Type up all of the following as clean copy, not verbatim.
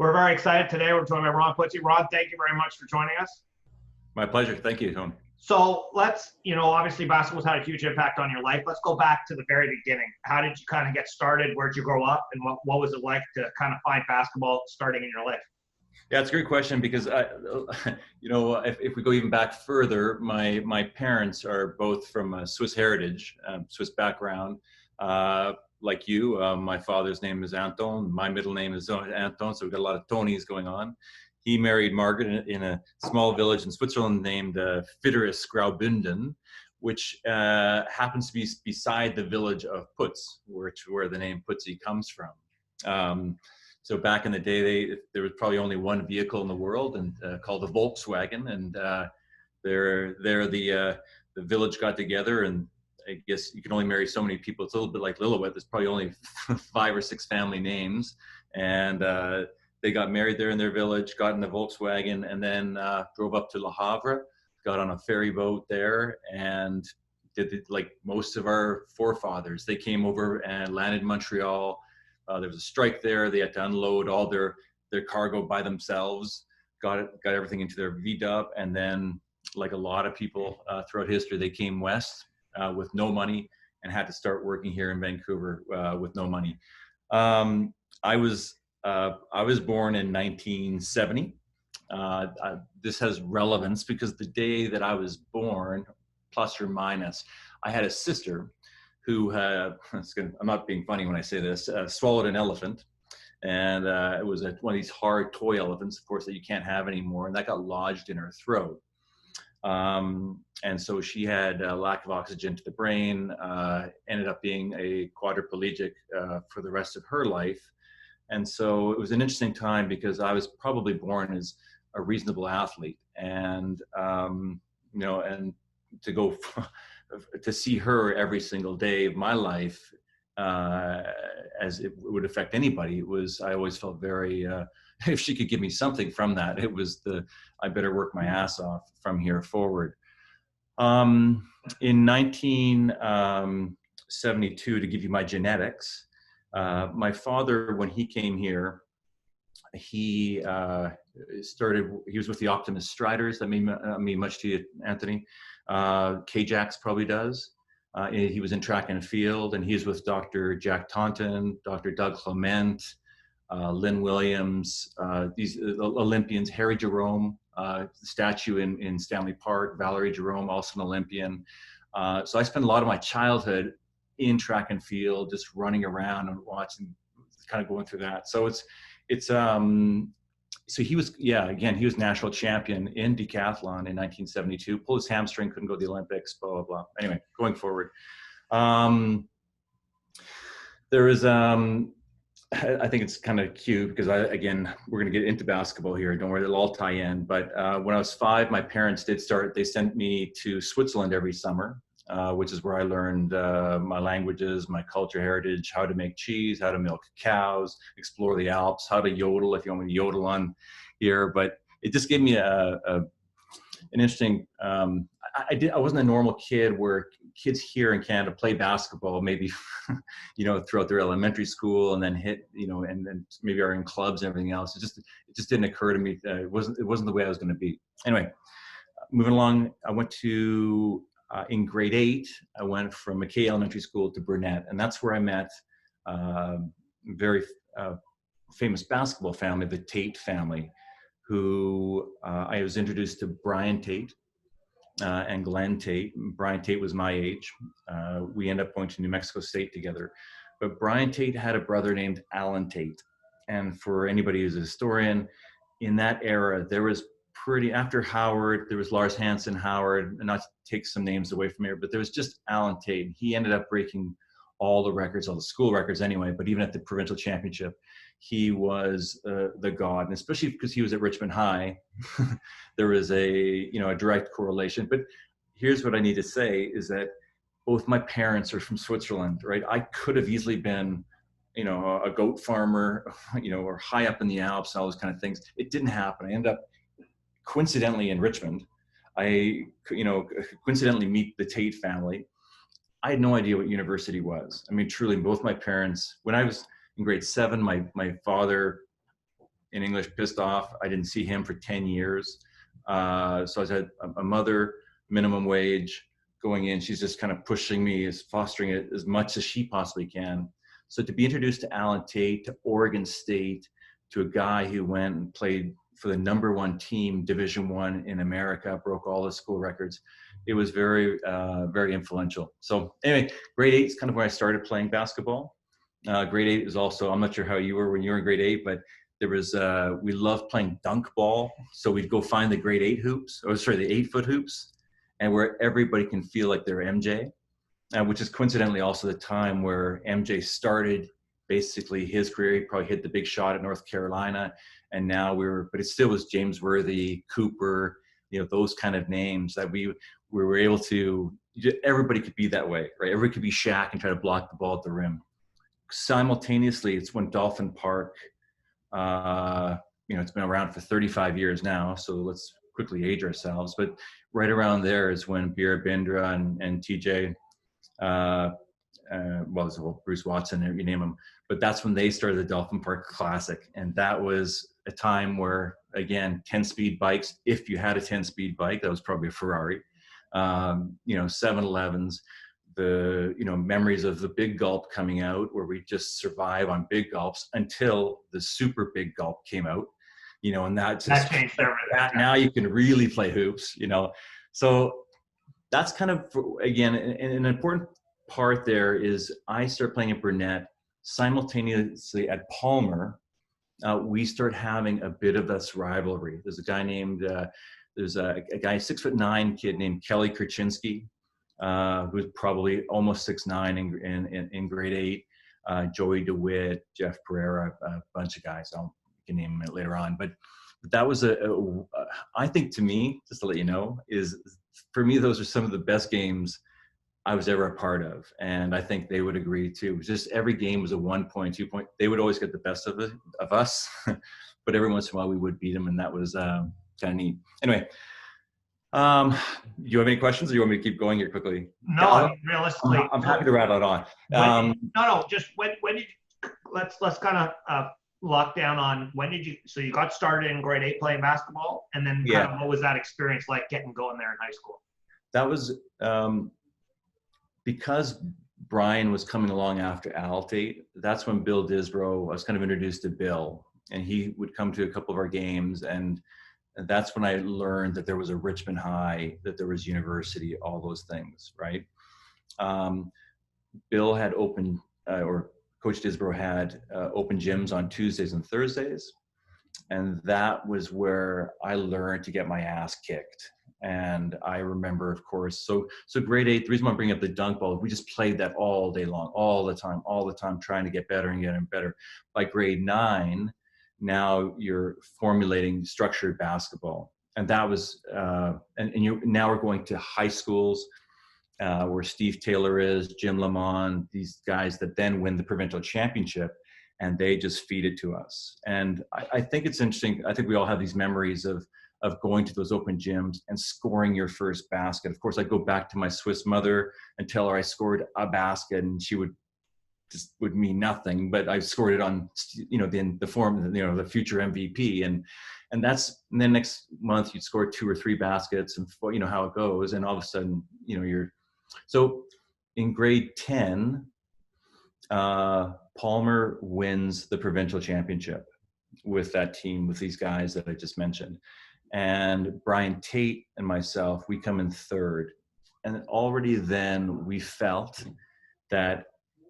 We're very excited today. We're joined by Ron Putzi. Ron, thank you very much for joining us. My pleasure. Thank you, Tony. So let's, obviously basketball's had a huge impact on your life. Let's go back to the very beginning. How did you kind of get started? Where'd you grow up? And what was it like to kind of find basketball starting in your life? Yeah, it's a great question because, if we go even back further, my parents are both from Swiss heritage, Swiss background. Like you, my father's name is Anton. My middle name is Anton, so we've got a lot of Tonys going on. He married Margaret in a small village in Switzerland named Fitteris Graubünden, which happens to be beside the village of Putz, where the name Putzi comes from. So back in the day, there was probably only one vehicle in the world, and called the Volkswagen, and the village got together, and I guess you can only marry so many people. It's a little bit like Lillooet. There's probably only 5 or 6 family names, and they got married there in their village, got in the Volkswagen, and then drove up to Le Havre, got on a ferry boat there, and did like most of our forefathers. They came over and landed in Montreal. There was a strike there. They had to unload all their cargo by themselves, got everything into their V-dub, and then, like a lot of people throughout history, they came west with no money and had to start working here in Vancouver with no money. I was born in 1970. This has relevance because the day that I was born, plus or minus, I had a sister who I'm not being funny when I say this, swallowed an elephant. And it was one of these hard toy elephants, of course, that you can't have anymore. And that got lodged in her throat. And so she had a lack of oxygen to the brain, ended up being a quadriplegic for the rest of her life. And so it was an interesting time because I was probably born as a reasonable athlete, and and to go to see her every single day of my life, as it would affect anybody, I always felt very, if she could give me something from that, it was I better work my ass off from here forward. In 1972, to give you my genetics, my father, when he came here, he was with the Optimus Striders. That mean much to you, Anthony. K-Jax probably does. He was in track and field, and he's with Dr. Jack Taunton, Dr. Doug Clement, Lynn Williams, these Olympians, Harry Jerome, statue in Stanley Park, Valerie Jerome, also an Olympian. So I spent a lot of my childhood in track and field, just running around and watching, kind of going through that. So so he was, he was national champion in decathlon in 1972, pulled his hamstring, couldn't go to the Olympics, blah, blah, blah. Anyway, going forward. There is, I think it's kind of cute because we're going to get into basketball here. Don't worry, it'll all tie in. But when I was 5, my parents they sent me to Switzerland every summer, which is where I learned my languages, my culture, heritage, how to make cheese, how to milk cows, explore the Alps, how to yodel, if you want me to yodel on here. But it just gave me an interesting, I wasn't a normal kid where kids here in Canada play basketball, maybe, throughout their elementary school, and then and then maybe are in clubs and everything else. It just didn't occur to me that it wasn't the way I was going to be. Anyway, moving along, I went to, in grade 8, I went from McKay Elementary School to Burnett, and that's where I met a very famous basketball family, the Tate family, who I was introduced to Brian Tate and Glenn Tate. Brian Tate was my age. We ended up going to New Mexico State together. But Brian Tate had a brother named Alan Tate. And for anybody who's a historian, in that era, there was after Howard, there was Lars Hansen Howard, and not to take some names away from here, but there was just Alan Tate. He ended up breaking all the records, all the school records anyway, but even at the Provincial Championship, he was the god, and especially because he was at Richmond High, there was a direct correlation. But here's what I need to say is that both my parents are from Switzerland, right? I could have easily been, a goat farmer, or high up in the Alps, all those kind of things. It didn't happen. I ended up coincidentally in Richmond. I coincidentally meet the Tate family. I had no idea what university was. I mean, truly, both my parents, when I was in grade 7, my father in English, pissed off. I didn't see him for 10 years. So I was at a mother, minimum wage, going in. She's just kind of pushing me, is fostering it as much as she possibly can. So to be introduced to Alan Tate, to Oregon State, to a guy who went and played for the #1 team, Division I in America, broke all the school records. It was very, very influential. So anyway, grade 8 is kind of where I started playing basketball. Grade 8 is also, I'm not sure how you were when you were in grade 8, but there was, we loved playing dunk ball. So we'd go find the grade 8 hoops, or sorry, the 8-foot hoops, and where everybody can feel like they're MJ, which is coincidentally also the time where MJ started basically his career. He probably hit the big shot at North Carolina, and now but it still was James Worthy, Cooper, those kind of names that we were able to, everybody could be that way, right? Everybody could be Shaq and try to block the ball at the rim. Simultaneously, it's when Dolphin Park, it's been around for 35 years now, so let's quickly age ourselves, but right around there is when Bira Bindra and TJ, there's Bruce Watson, you name them, but that's when they started the Dolphin Park Classic. And that was a time where, again, 10-speed bikes, if you had a 10-speed bike, that was probably a Ferrari, 7-Elevens, the memories of the big gulp coming out, where we just survive on big gulps until the super big gulp came out, and that changed everything. Now you can really play hoops, so that's kind of, again, an important part there is I start playing at Burnett simultaneously at Palmer. We start having a bit of this rivalry. There's a guy named there's a guy 6'9" kid named Kelly Krasinski, who's probably almost 6'9" in grade 8. Joey DeWitt, Jeff Pereira, a bunch of guys. You can name them later on. But that was I think, to me, just to let you know, for me, those are some of the best games I was ever a part of. And I think they would agree too. It was just every game was a 1 point, 2 point. They would always get the best of us, but every once in a while we would beat them, and that was kind of neat. Anyway, do you have any questions, or you want me to keep going here quickly? No, I mean, realistically, I'm happy to rattle it on. Just when did you, let's kind of lock down on when did you, so you got started in grade 8 playing basketball, and then kind of what was that experience like getting going there in high school? That was because Brian was coming along after Al Tate. That's when Bill Disbrow, I was kind of introduced to Bill, and he would come to a couple of our games, and that's when I learned that there was a Richmond High, that there was university, all those things, right? Bill had or Coach Disbrow had open gyms on Tuesdays and Thursdays, and that was where I learned to get my ass kicked. And I remember, of course, so grade 8, the reason why I'm bringing up the dunk ball, we just played that all day long, all the time, trying to get better and getting better. By grade 9, now you're formulating structured basketball. And that was, now we're going to high schools where Steve Taylor is, Jim Lamont, these guys that then win the provincial championship, and they just feed it to us. And I think it's interesting. I think we all have these memories of going to those open gyms and scoring your first basket. Of course, I go back to my Swiss mother and tell her I scored a basket, and she would mean nothing, but I scored it on, the form, the future MVP. And then next month you'd score 2 or 3 baskets, and how it goes. And all of a sudden, so in grade 10, Palmer wins the provincial championship with that team, with these guys that I just mentioned. And Brian Tate and myself, we come in 3rd. And already then we felt that,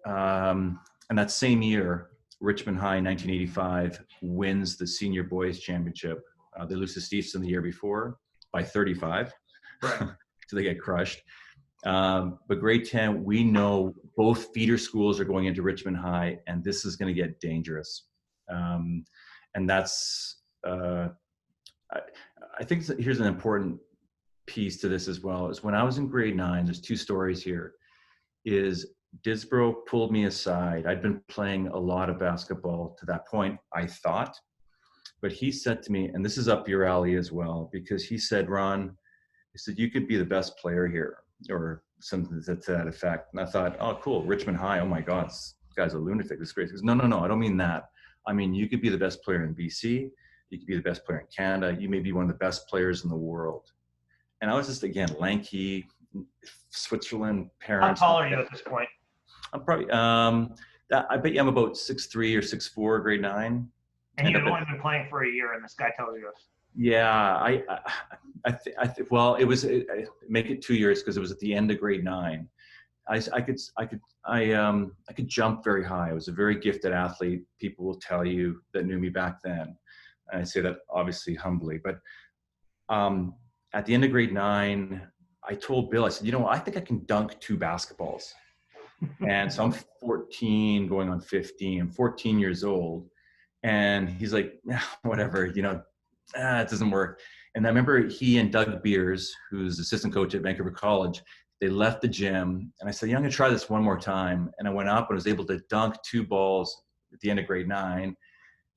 and that same year, Richmond High, 1985, wins the senior boys championship. They lose to Stevenson the year before by 35. Right. So they get crushed. But grade 10, we know both feeder schools are going into Richmond High, and this is going to get dangerous. And that's, I think here's an important piece to this as well, is when I was in grade 9, there's 2 stories here, is Disbrow pulled me aside. I'd been playing a lot of basketball to that point, I thought, but he said to me, and this is up your alley as well, because he said, Ron, he said, you could be the best player here, or something to that effect. And I thought, oh, cool, Richmond High, oh my God, this guy's a lunatic, this is great. He goes, no, I don't mean that. I mean, you could be the best player in BC. You could be the best player in Canada. You may be one of the best players in the world. And I was just, again, lanky, Switzerland parents. How tall are you at this point? I'm probably, I bet you I'm about 6'3" or 6'4", grade 9. And you've only been playing for a year, and this guy tells you this. Yeah, well, make it 2 years because it was at the end of grade 9. I could jump very high. I was a very gifted athlete. People will tell you that knew me back then. And I say that obviously humbly, but at the end of grade 9, I told Bill, I said, I think I can dunk 2 basketballs. And so I'm 14 going on 15. I'm 14 years old. And he's like, whatever, it doesn't work. And I remember he and Doug Beers, who's assistant coach at Vancouver College, they left the gym. And I said, I'm going to try this one more time. And I went up and was able to dunk 2 balls at the end of grade 9. And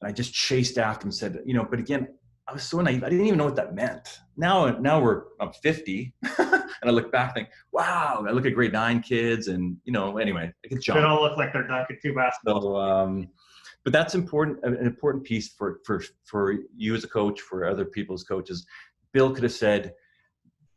I just chased after him and said, but again, I was so naive. I didn't even know what that meant. Now I'm 50. And I look back and think, wow, I look at grade 9 kids and, anyway, I could jump. They don't look like they're dunking 2 basketballs. So, but that's important, an important piece for you as a coach, for other people's coaches. Bill could have said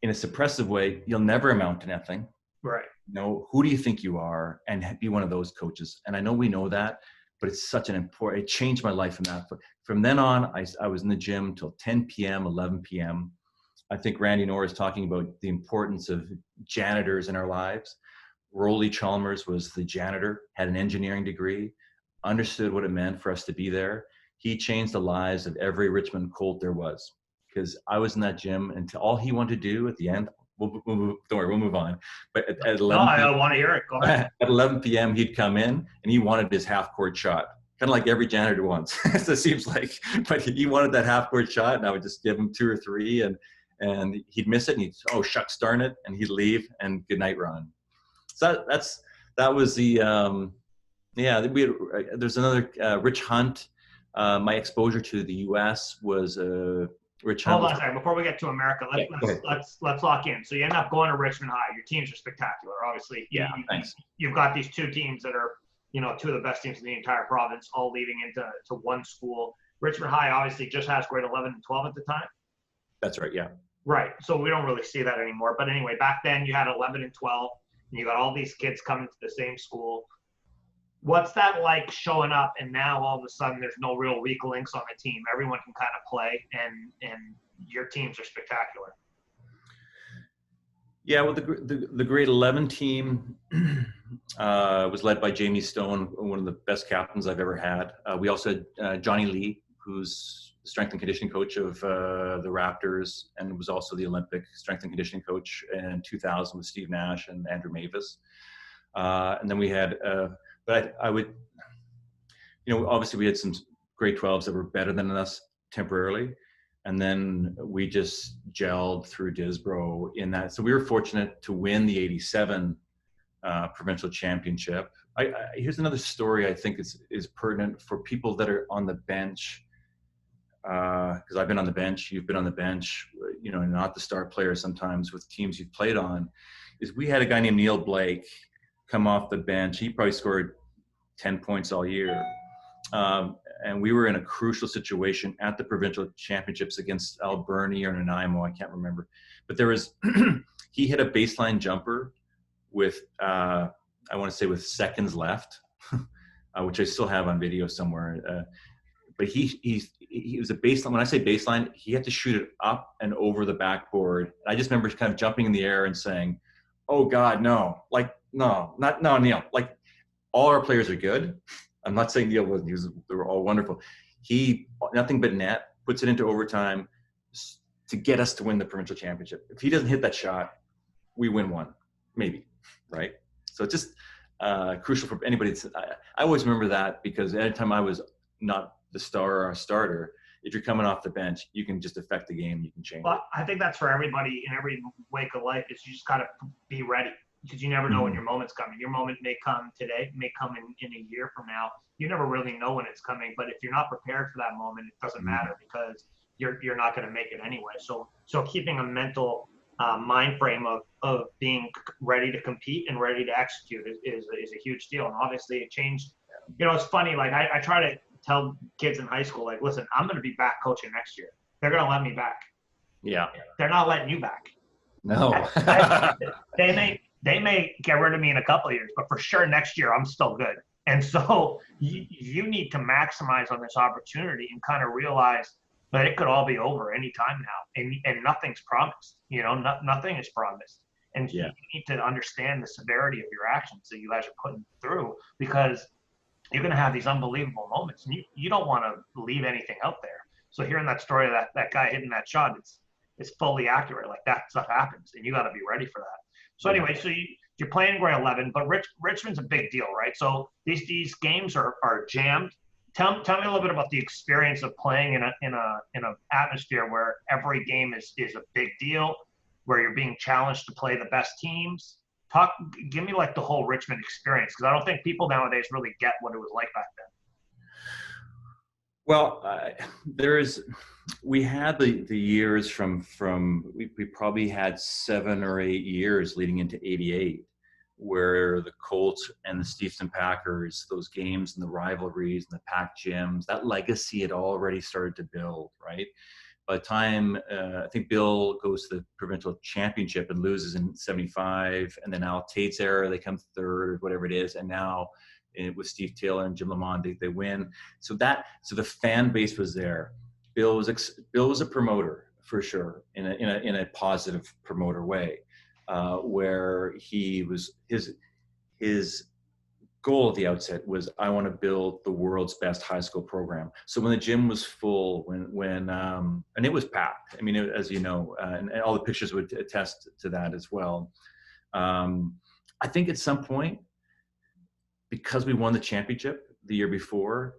in a suppressive way, you'll never amount to nothing. Right. Who do you think you are? And be one of those coaches. And I know we know that, but it's such an important, it changed my life from that. From then on, I was in the gym till 10 p.m., 11 p.m. I think Randy Knorr is talking about the importance of janitors in our lives. Rolly Chalmers was the janitor, had an engineering degree, understood what it meant for us to be there. He changed the lives of every Richmond Colt there was, because I was in that gym and all he wanted to do at the end, don't worry, we'll move on. But at 11 I want to hear it. Go ahead. At 11 p.m., he'd come in and he wanted his half-court shot, kind of like every janitor wants. So it seems like, but he wanted that half-court shot, and I would just give him 2 or 3, and he'd miss it, and he'd, shucks, darn it, and he'd leave, and good night, Ron. So that was the there's another Rich Hunt. My exposure to the U.S. was Rich Hunt. Hold on a second. Before we get to America, let's lock in. So you end up going to Richmond High. Your teams are spectacular, obviously. Thanks. You've got these 2 teams that are, 2 of the best teams in the entire province, all leading into one school. Richmond High obviously just has grade 11 and 12 at the time. That's right. Yeah. Right. So we don't really see that anymore. But anyway, back then you had 11 and 12, and you got all these kids coming to the same school. What's that like showing up, and now all of a sudden there's no real weak links on the team? Everyone can kind of play, and your teams are spectacular. Yeah, well, the grade 11 team was led by Jamie Stone, one of the best captains I've ever had. We also had Johnny Lee, who's the strength and conditioning coach of the Raptors, and was also the Olympic strength and conditioning coach in 2000 with Steve Nash and Andrew Mavis. And then we had, but I would, obviously we had some grade 12s that were better than us temporarily. And then we just gelled through Disbrow in that. So we were fortunate to win the 87 Provincial Championship. Here's another story I think is pertinent for people that are on the bench. Because I've been on the bench, you've been on the bench, not the star player sometimes with teams you've played on, is we had a guy named Neil Blake come off the bench. He probably scored 10 points all year. And we were in a crucial situation at the Provincial Championships against Alberni or Nanaimo, I can't remember. But there was, he hit a baseline jumper with, I want to say with seconds left, which I still have on video somewhere. But he was a baseline. When I say baseline, he had to shoot it up and over the backboard. I just remember kind of jumping in the air and saying, "Oh God, no! No, Neil. Like, all our players are good. I'm not saying Neil wasn't. They were all wonderful. He nothing but net, puts it into overtime to get us to win the provincial championship. If he doesn't hit that shot, we win one, maybe, right? So it's just crucial for anybody. I always remember that because anytime I was not the star or a starter, if you're coming off the bench, you can just affect the game. You can change. Well, I think that's for everybody in every wake of life. Is you just gotta be ready because you never know when your moment's coming. Your moment may come today, may come in a year from now. You never really know when it's coming. But if you're not prepared for that moment, it doesn't matter because you're not going to make it anyway. So keeping a mental mind frame of being ready to compete and ready to execute is a huge deal. And obviously it changed. It's funny. Like I try to tell kids in high school, like, listen, I'm going to be back coaching next year. They're going to let me back. Yeah. They're not letting you back. No. They may get rid of me in a couple of years, but for sure next year I'm still good. And so you need to maximize on this opportunity and kind of realize that it could all be over anytime now, and nothing's promised. Nothing is promised. And you need to understand the severity of your actions that you guys are putting through, because you're going to have these unbelievable moments, and you don't want to leave anything out there. So hearing that story of that guy hitting that shot, it's fully accurate. Like, that stuff happens, and you got to be ready for that. So anyway, so you're playing grade 11, but Richmond's a big deal, right? So these games are jammed. Tell me a little bit about the experience of playing in a atmosphere where every game is a big deal, where you're being challenged to play the best teams. Give me like the whole Richmond experience, because I don't think people nowadays really get what it was like back then. Well, we had the years we probably had 7 or 8 years leading into '88, where the Colts and the Steveston Packers, those games and the rivalries and the packed gyms, that legacy had already started to build, right? By the time I think Bill goes to the Provincial Championship and loses in '75, and then Al Tate's era, they come third, whatever it is, and now with Steve Taylor and Jim Lamont, they win. So the fan base was there. Bill was a promoter for sure, in a positive promoter way, where his goal at the outset was, I want to build the world's best high school program. So when the gym was full, and it was packed, I mean, as you know, and all the pictures would attest to that as well. I think at some point, because we won the championship the year before,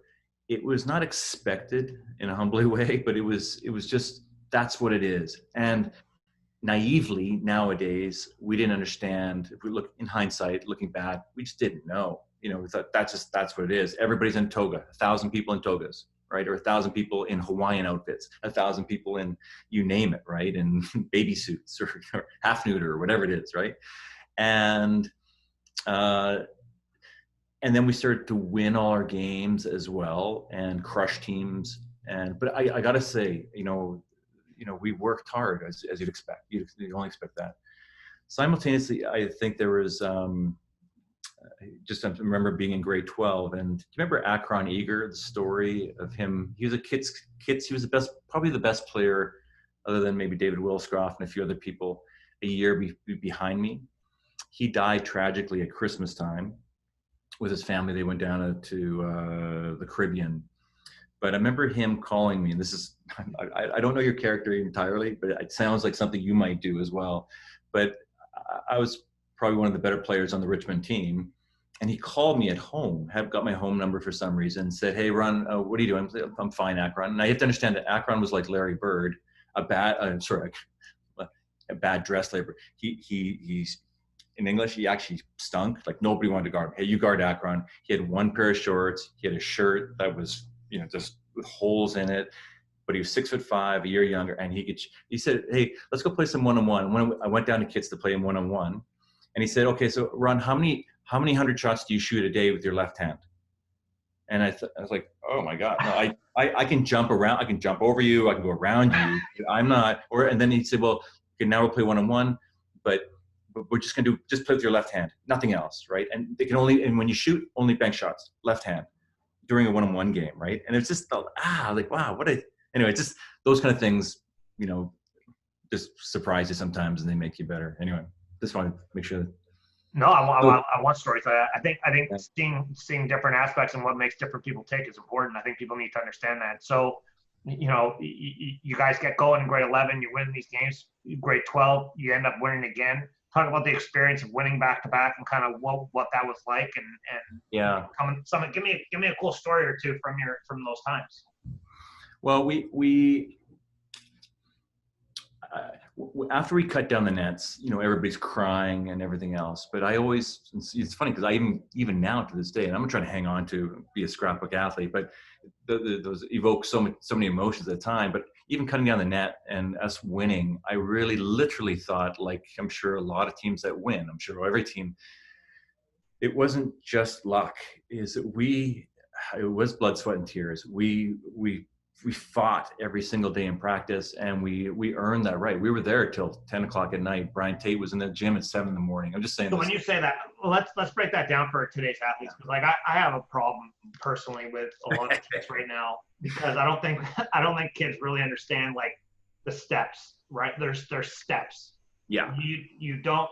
it was not expected in a humbly way, but it was just, that's what it is. And naively nowadays, we didn't understand. If we look in hindsight, looking back, we just didn't know. We thought that's what it is. Everybody's in toga, 1,000 people in togas, right? Or 1,000 people in Hawaiian outfits, 1,000 people in, you name it, right? In baby suits or half neuter or whatever it is, right? And then we started to win all our games as well and crush teams. But I got to say, we worked hard, as you'd expect. You only expect that. Simultaneously, I think there was just, I remember being in grade 12, and do you remember Akron Eager, the story of him? He was a Kits. He was probably the best player, other than maybe David Wilscroft and a few other people, a year behind me. He died tragically at Christmas time with his family. They went down to the Caribbean. But I remember him calling me, and this is, I don't know your character entirely, but it sounds like something you might do as well. But I was probably one of the better players on the Richmond team. And he called me at home, got my home number for some reason, said, "Hey, Ron, what are you doing?" "I'm fine, Akron." And I have to understand that Akron was like Larry Bird, a bad dress labor. He's in English, he actually stunk. Like, nobody wanted to guard him. "Hey, you guard Akron." He had one pair of shorts. He had a shirt that was, just with holes in it. But he was 6'5", a year younger, and he said, "Hey, let's go play some one-on-one." When I went down to Kits to play him one-on-one, and he said, "Okay, so Ron, how many 100 shots do you shoot a day with your left hand?" And I was like, "Oh my God, no, I can jump around. I can jump over you. I can go around you. I'm not." And then he said, "Well, okay, now we'll play one-on-one, but we're just going to just play with your left hand, nothing else," right? And and when you shoot, only bank shots, left hand, during a one-on-one game, right? And it's just, like, wow, anyway, just those kind of things, just surprise you sometimes, and they make you better. Anyway, just want to make sure. No, I want stories like that. I think seeing different aspects and what makes different people tick is important. I think people need to understand that. So, you guys get going in grade 11, you win these games. Grade 12, you end up winning again. Talk about the experience of winning back to back and kind of what that was like, and yeah, give me a cool story or two from those times. Well, after we cut down the nets, everybody's crying and everything else. But it's funny because I even now to this day, and I'm trying to hang on to be a scrapbook athlete, but those evoke so many emotions at the time. But even cutting down the net and us winning, I really literally thought, like I'm sure a lot of teams that win, I'm sure every team, it wasn't just luck. Is that we it was blood, sweat, and tears. We fought every single day in practice, and we earned that right. We were there till 10 o'clock at night. Brian Tate was in the gym at 7 in the morning. I'm just saying. So when you say that, let's break that down for today's athletes, because like I have a problem personally with a lot of kids right now, because I don't think kids really understand like the steps, right? There's steps. Yeah. You don't,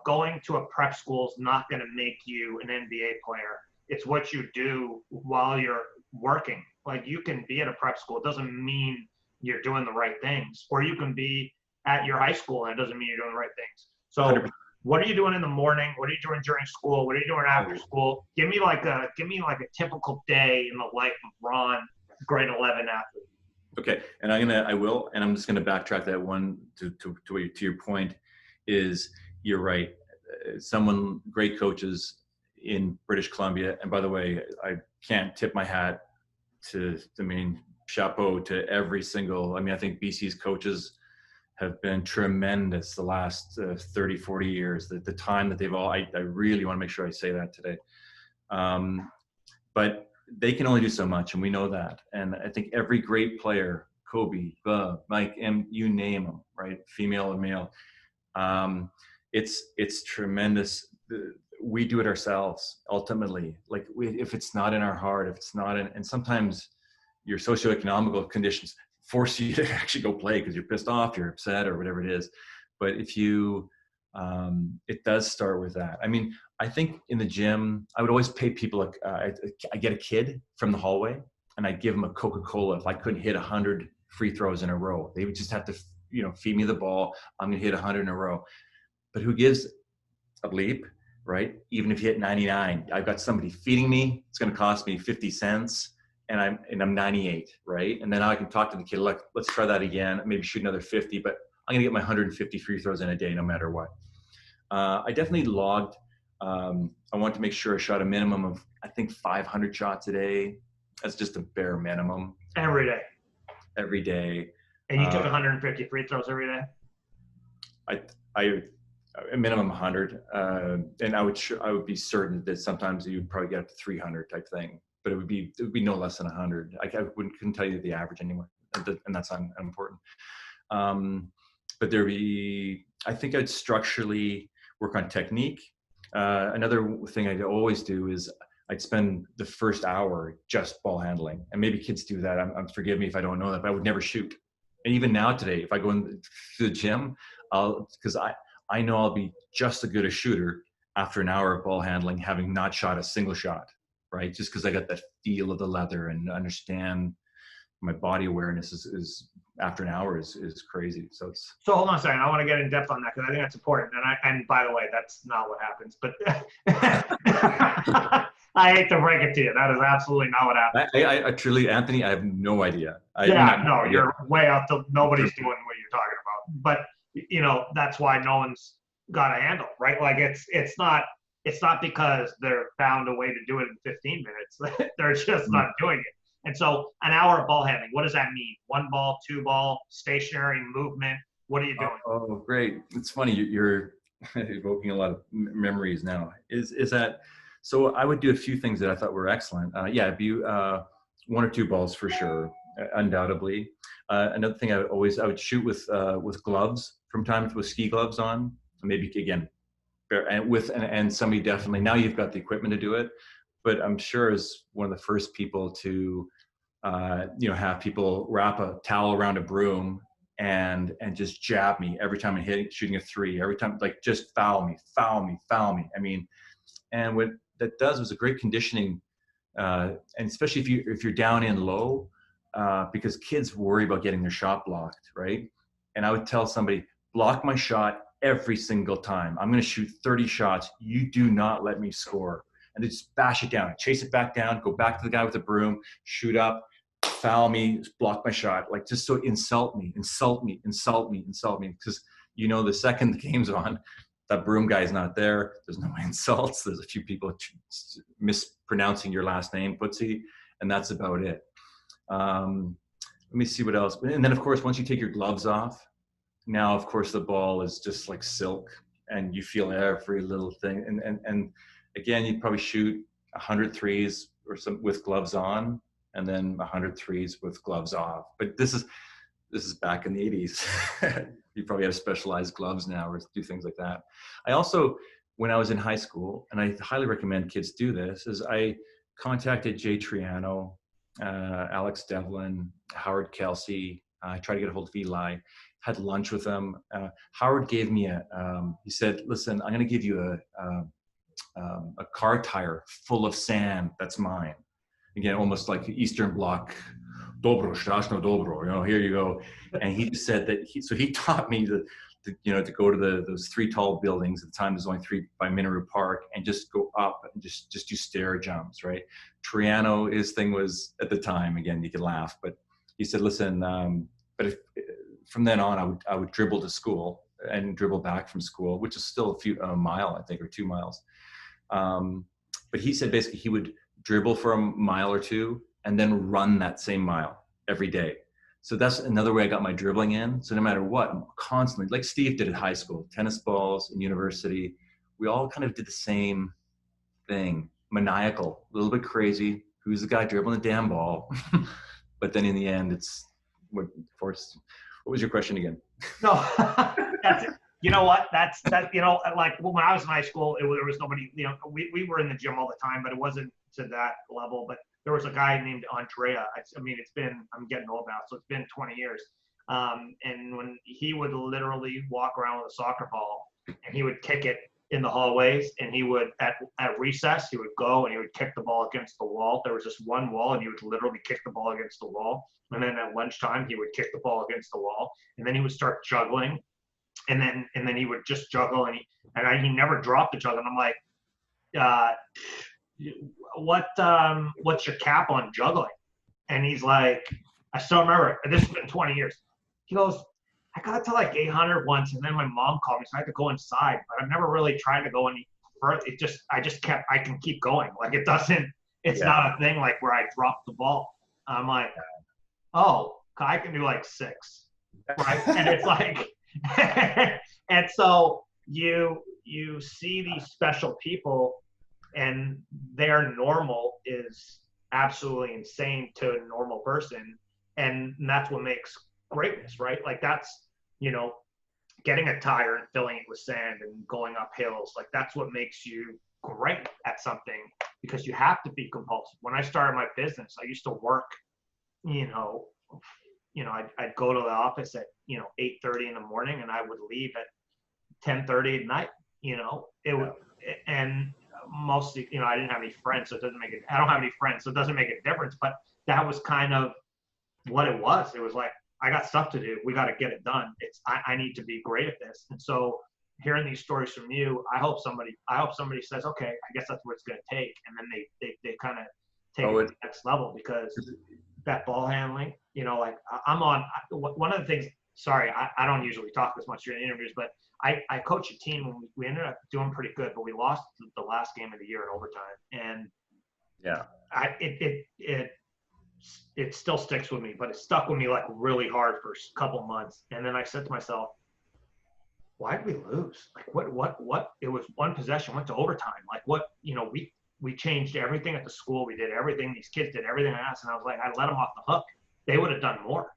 going to a prep school is not going to make you an NBA player. It's what you do while you're working. Like, you can be at a prep school. It doesn't mean you're doing the right things. Or you can be at your high school and it doesn't mean you're doing the right things. So 100%. What are you doing in the morning? What are you doing during school? What are you doing after school? Give me like a typical day in the life of Ron, grade 11 athlete. Okay. And I'm just gonna backtrack that one to your point. Is you're right. Great coaches in British Columbia. And by the way, I can't tip my hat chapeau to every single, I think BC's coaches have been tremendous the last 30, 40 years. The time that they've all, I really want to make sure I say that today. But they can only do so much, and we know that. And I think every great player, Kobe, Mike, you name them, right? Female or male. It's tremendous. We do it ourselves ultimately. Like, if it's not in our heart, if it's not in, and sometimes your socioeconomical conditions force you to actually go play because you're pissed off, you're upset, or whatever it is. But if you, it does start with that. I think in the gym, I would always pay people, I get a kid from the hallway and I'd give them a Coca-Cola if I couldn't hit 100 free throws in a row. They would just have to, feed me the ball. I'm going to hit 100 in a row. But who gives a bleep, right? Even if you hit 99, I've got somebody feeding me. It's going to cost me 50 cents. And I'm 98, right? And then I can talk to the kid, like, let's try that again. Maybe shoot another 50, but I'm gonna get my 150 free throws in a day, no matter what. I definitely logged. I wanted to make sure I shot a minimum of, I think, 500 shots a day. That's just a bare minimum. Every day. Every day. And you took 150 free throws every day? A minimum 100, and I would be certain that sometimes you'd probably get up to 300 type thing. But it would be no less than 100. I couldn't tell you the average anymore, and that's unimportant. But I think I'd structurally work on technique. Another thing I'd always do is I'd spend the first hour just ball handling, and maybe kids do that. Forgive me if I don't know that, but I would never shoot. And even now today, if I go into the gym, because I know I'll be just as good a shooter after an hour of ball handling, having not shot a single shot. Right, just because I got that feel of the leather and understand my body awareness is after an hour is crazy. So hold on a second. I want to get in depth on that because I think that's important. And by the way, that's not what happens. But I hate to break it to you. That is absolutely not what happens. I truly, Anthony, I have no idea. You're way out. Nobody's doing what you're talking about. But that's why no one's got a handle, right? Like it's not because they're found a way to do it in 15 minutes. They're just not doing it. And so an hour of ball handling, what does that mean? 1 ball, 2 ball, stationary movement? What are you doing? Oh, great. It's funny. You're evoking a lot of memories now. Is that, so I would do a few things that I thought were excellent. It'd be 1 or 2 balls for sure, undoubtedly. Another thing I would shoot with gloves from time to, with ski gloves on. Maybe, again, and somebody definitely, now you've got the equipment to do it, but I'm sure as one of the first people to have people wrap a towel around a broom and just jab me every time I'm shooting a 3, every time, like, just foul me. And what that does was a great conditioning, and especially if you're down in low, because kids worry about getting their shot blocked, right? And I would tell somebody, block my shot every single time. I'm going to shoot 30 shots. You do not let me score. And they just bash it down, chase it back down, go back to the guy with the broom, shoot up, foul me, block my shot. Like, just so insult me. Because, the second the game's on, that broom guy's not there. There's no insults. There's a few people mispronouncing your last name, Putzi, and that's about it. Let me see what else. And then, of course, once you take your gloves off, now, of course, the ball is just like silk, and you feel every little thing. And again, you probably shoot 100 threes or some with gloves on, and then 100 threes with gloves off. But this is back in the 80s. You probably have specialized gloves now or do things like that. I also, when I was in high school, and I highly recommend kids do this, is I contacted Jay Triano, Alex Devlin, Howard Kelsey. I tried to get a hold of Eli, had lunch with them. Howard gave me he said, listen, I'm going to give you a car tire full of sand. That's mine. Again, almost like Eastern Bloc, dobro, straszno dobro, here you go. And he said that he taught me to go to those three tall buildings. At the time, there's only three by Minoru Park, and just go up and just do stair jumps, right? Triano, his thing was, at the time, again, you could laugh, but he said, listen, but from then on, I would dribble to school and dribble back from school, which is still a mile, I think, or 2 miles. But he said basically he would dribble for a mile or two and then run that same mile every day. So that's another way I got my dribbling in. So no matter what, I'm constantly, like Steve did at high school, tennis balls in university, we all kind of did the same thing, maniacal, a little bit crazy. Who's the guy dribbling the damn ball? But then in the end, what was your question again? No, that's it. You know what? That's like when I was in high school, there was nobody, we were in the gym all the time, but it wasn't to that level. But there was a guy named Andrea. I'm getting old now, so it's been 20 years. And when he would literally walk around with a soccer ball and he would kick it in the hallways, and he would, at recess, he would go and he would kick the ball against the wall. There was just one wall, and he would literally kick the ball against the wall. And then at lunchtime, he would kick the ball against the wall, and then he would start juggling. And then he would just juggle, and he never dropped the juggle. And I'm like, what's your cap on juggling? And he's like, I still remember it. This has been 20 years. He goes, I got to like 800 once, and then my mom called me, so I had to go inside. But I've never really tried to go any further. I can keep going. Like it's not a thing like where I drop the ball. I'm like, oh, I can do like 6, right? And it's like, and so you see these special people, and their normal is absolutely insane to a normal person, and that's what makes greatness, right? Like that's, getting a tire and filling it with sand and going up hills, like that's what makes you great at something, because you have to be compulsive. When I started my business, I used to work, I'd go to the office at 8:30 in the morning, and I would leave at 10:30 at night. And mostly, I didn't have any friends, so I don't have any friends, so it doesn't make a difference. But that was kind of what it was. It was like, I got stuff to do. We got to get it done. I need to be great at this. And so hearing these stories from you, I hope somebody says, okay, I guess that's what it's going to take. And then they kind of take it to the next level, because that ball handling, like one of the things, sorry, I don't usually talk this much during interviews, but I coach a team, and we ended up doing pretty good, but we lost the last game of the year in overtime. And yeah, it still sticks with me, but it stuck with me like really hard for a couple months. And then I said to myself, why did we lose? Like what? It was one possession, went to overtime. Like what, we changed everything at the school. We did everything. These kids did everything I asked. And I was like, I let them off the hook. They would have done more.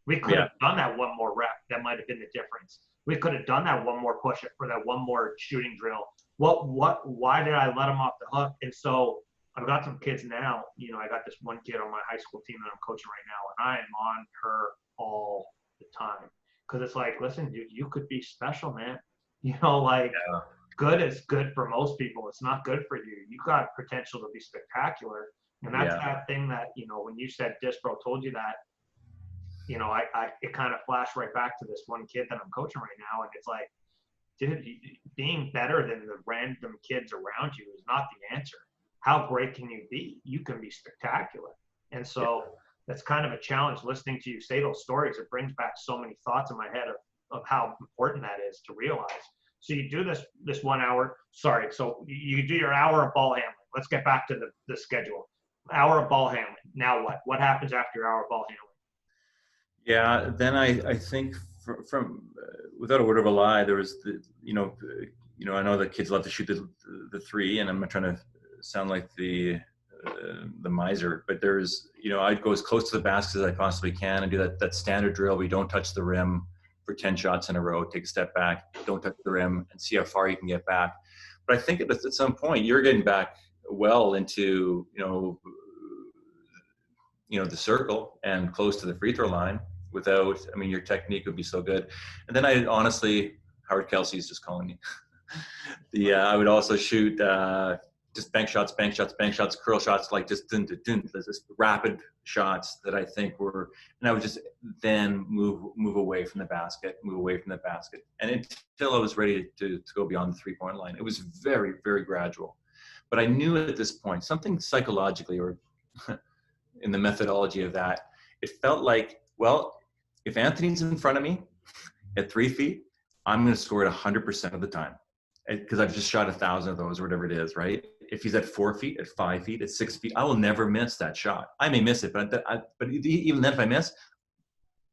We could have done that one more rep. That might have been the difference. We could have done that one more push or that one more shooting drill. Why did I let them off the hook? And so I've got some kids now, I got this one kid on my high school team that I'm coaching right now, and I am on her all the time. Cause it's like, listen, dude, you could be special, man. Good is good for most people. It's not good for you. You got potential to be spectacular. And that's that thing that, when you said Disbrow told you that, it kind of flashed right back to this one kid that I'm coaching right now. And it's like, dude, being better than the random kids around you is not the answer. How great can you be? You can be spectacular. And so that's kind of a challenge listening to you say those stories. It brings back so many thoughts in my head of how important that is to realize. So you do this 1 hour. Sorry. So you do your hour of ball handling. Let's get back to the schedule. Hour of ball handling. Now what? What happens after your hour of ball handling? Yeah. Then I think from without a word of a lie, there was I know that kids love to shoot the three, and I'm not trying to sound like the the miser, but there's, I'd go as close to the basket as I possibly can and do that standard drill. We don't touch the rim for 10 shots in a row, take a step back, don't touch the rim, and see how far you can get back. But I think at some point you're getting back well into, the circle and close to the free throw line without, your technique would be so good. And then I honestly, Howard Kelsey's just calling me. I would also shoot just bank shots, curl shots, like just just rapid shots that I think were, and I would just then move away from the basket. And until I was ready to go beyond the 3-point line, it was very, very gradual. But I knew at this point, something psychologically or in the methodology of that, it felt like, well, if Anthony's in front of me at 3 feet, I'm going to score it 100% of the time because I've just shot 1,000 of those or whatever it is, right? If he's at 4 feet, at 5 feet, at 6 feet, I will never miss that shot. I may miss it, but even then if I miss,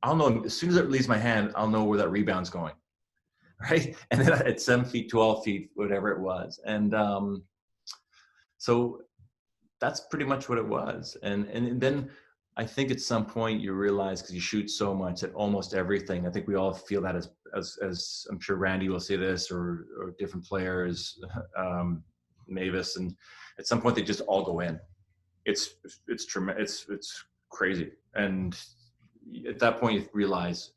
I'll know as soon as it leaves my hand, I'll know where that rebound's going, right? And then at 7 feet, 12 feet, whatever it was. And so that's pretty much what it was. And then I think at some point you realize, because you shoot so much at almost everything, I think we all feel that as I'm sure Randy will say this, or different players, Mavis, and at some point they just all go in. It's tremendous. It's crazy. And at that point you realize,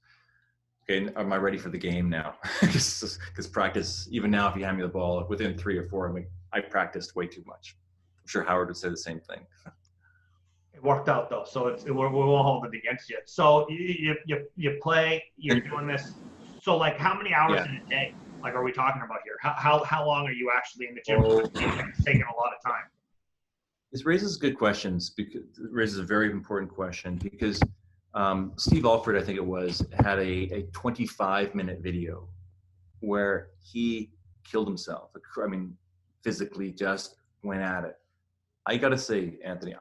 okay, am I ready for the game now? Because practice, even now, if you hand me the ball within 3 or 4, I practiced way too much. I'm sure Howard would say the same thing. It worked out though, so we won't hold it against you. So you play, you're doing this. So like, how many hours in a day? Like, are we talking about here? How long are you actually in the gym? It's taking a lot of time. This raises good questions, because it raises a very important question, because Steve Alford, I think it was, had a 25-minute video where he killed himself. Physically just went at it. I got to say, Anthony,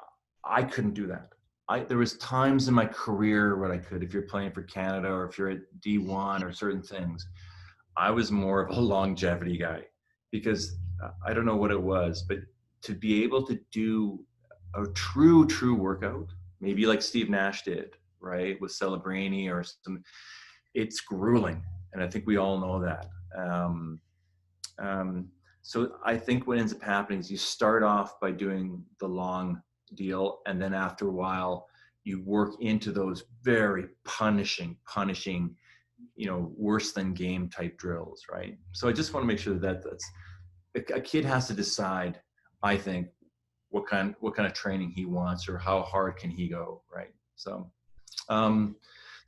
I couldn't do that. There was times in my career when I could, if you're playing for Canada or if you're at D1 or certain things. I was more of a longevity guy, because I don't know what it was, but to be able to do a true workout, maybe like Steve Nash did, right, with Celebrini or some, it's grueling. And I think we all know that. So I think what ends up happening is you start off by doing the long deal, and then after a while you work into those very punishing, worse than game type drills, right? So I just want to make sure that that's a kid has to decide, I think, what kind of training he wants, or how hard can he go, right? So the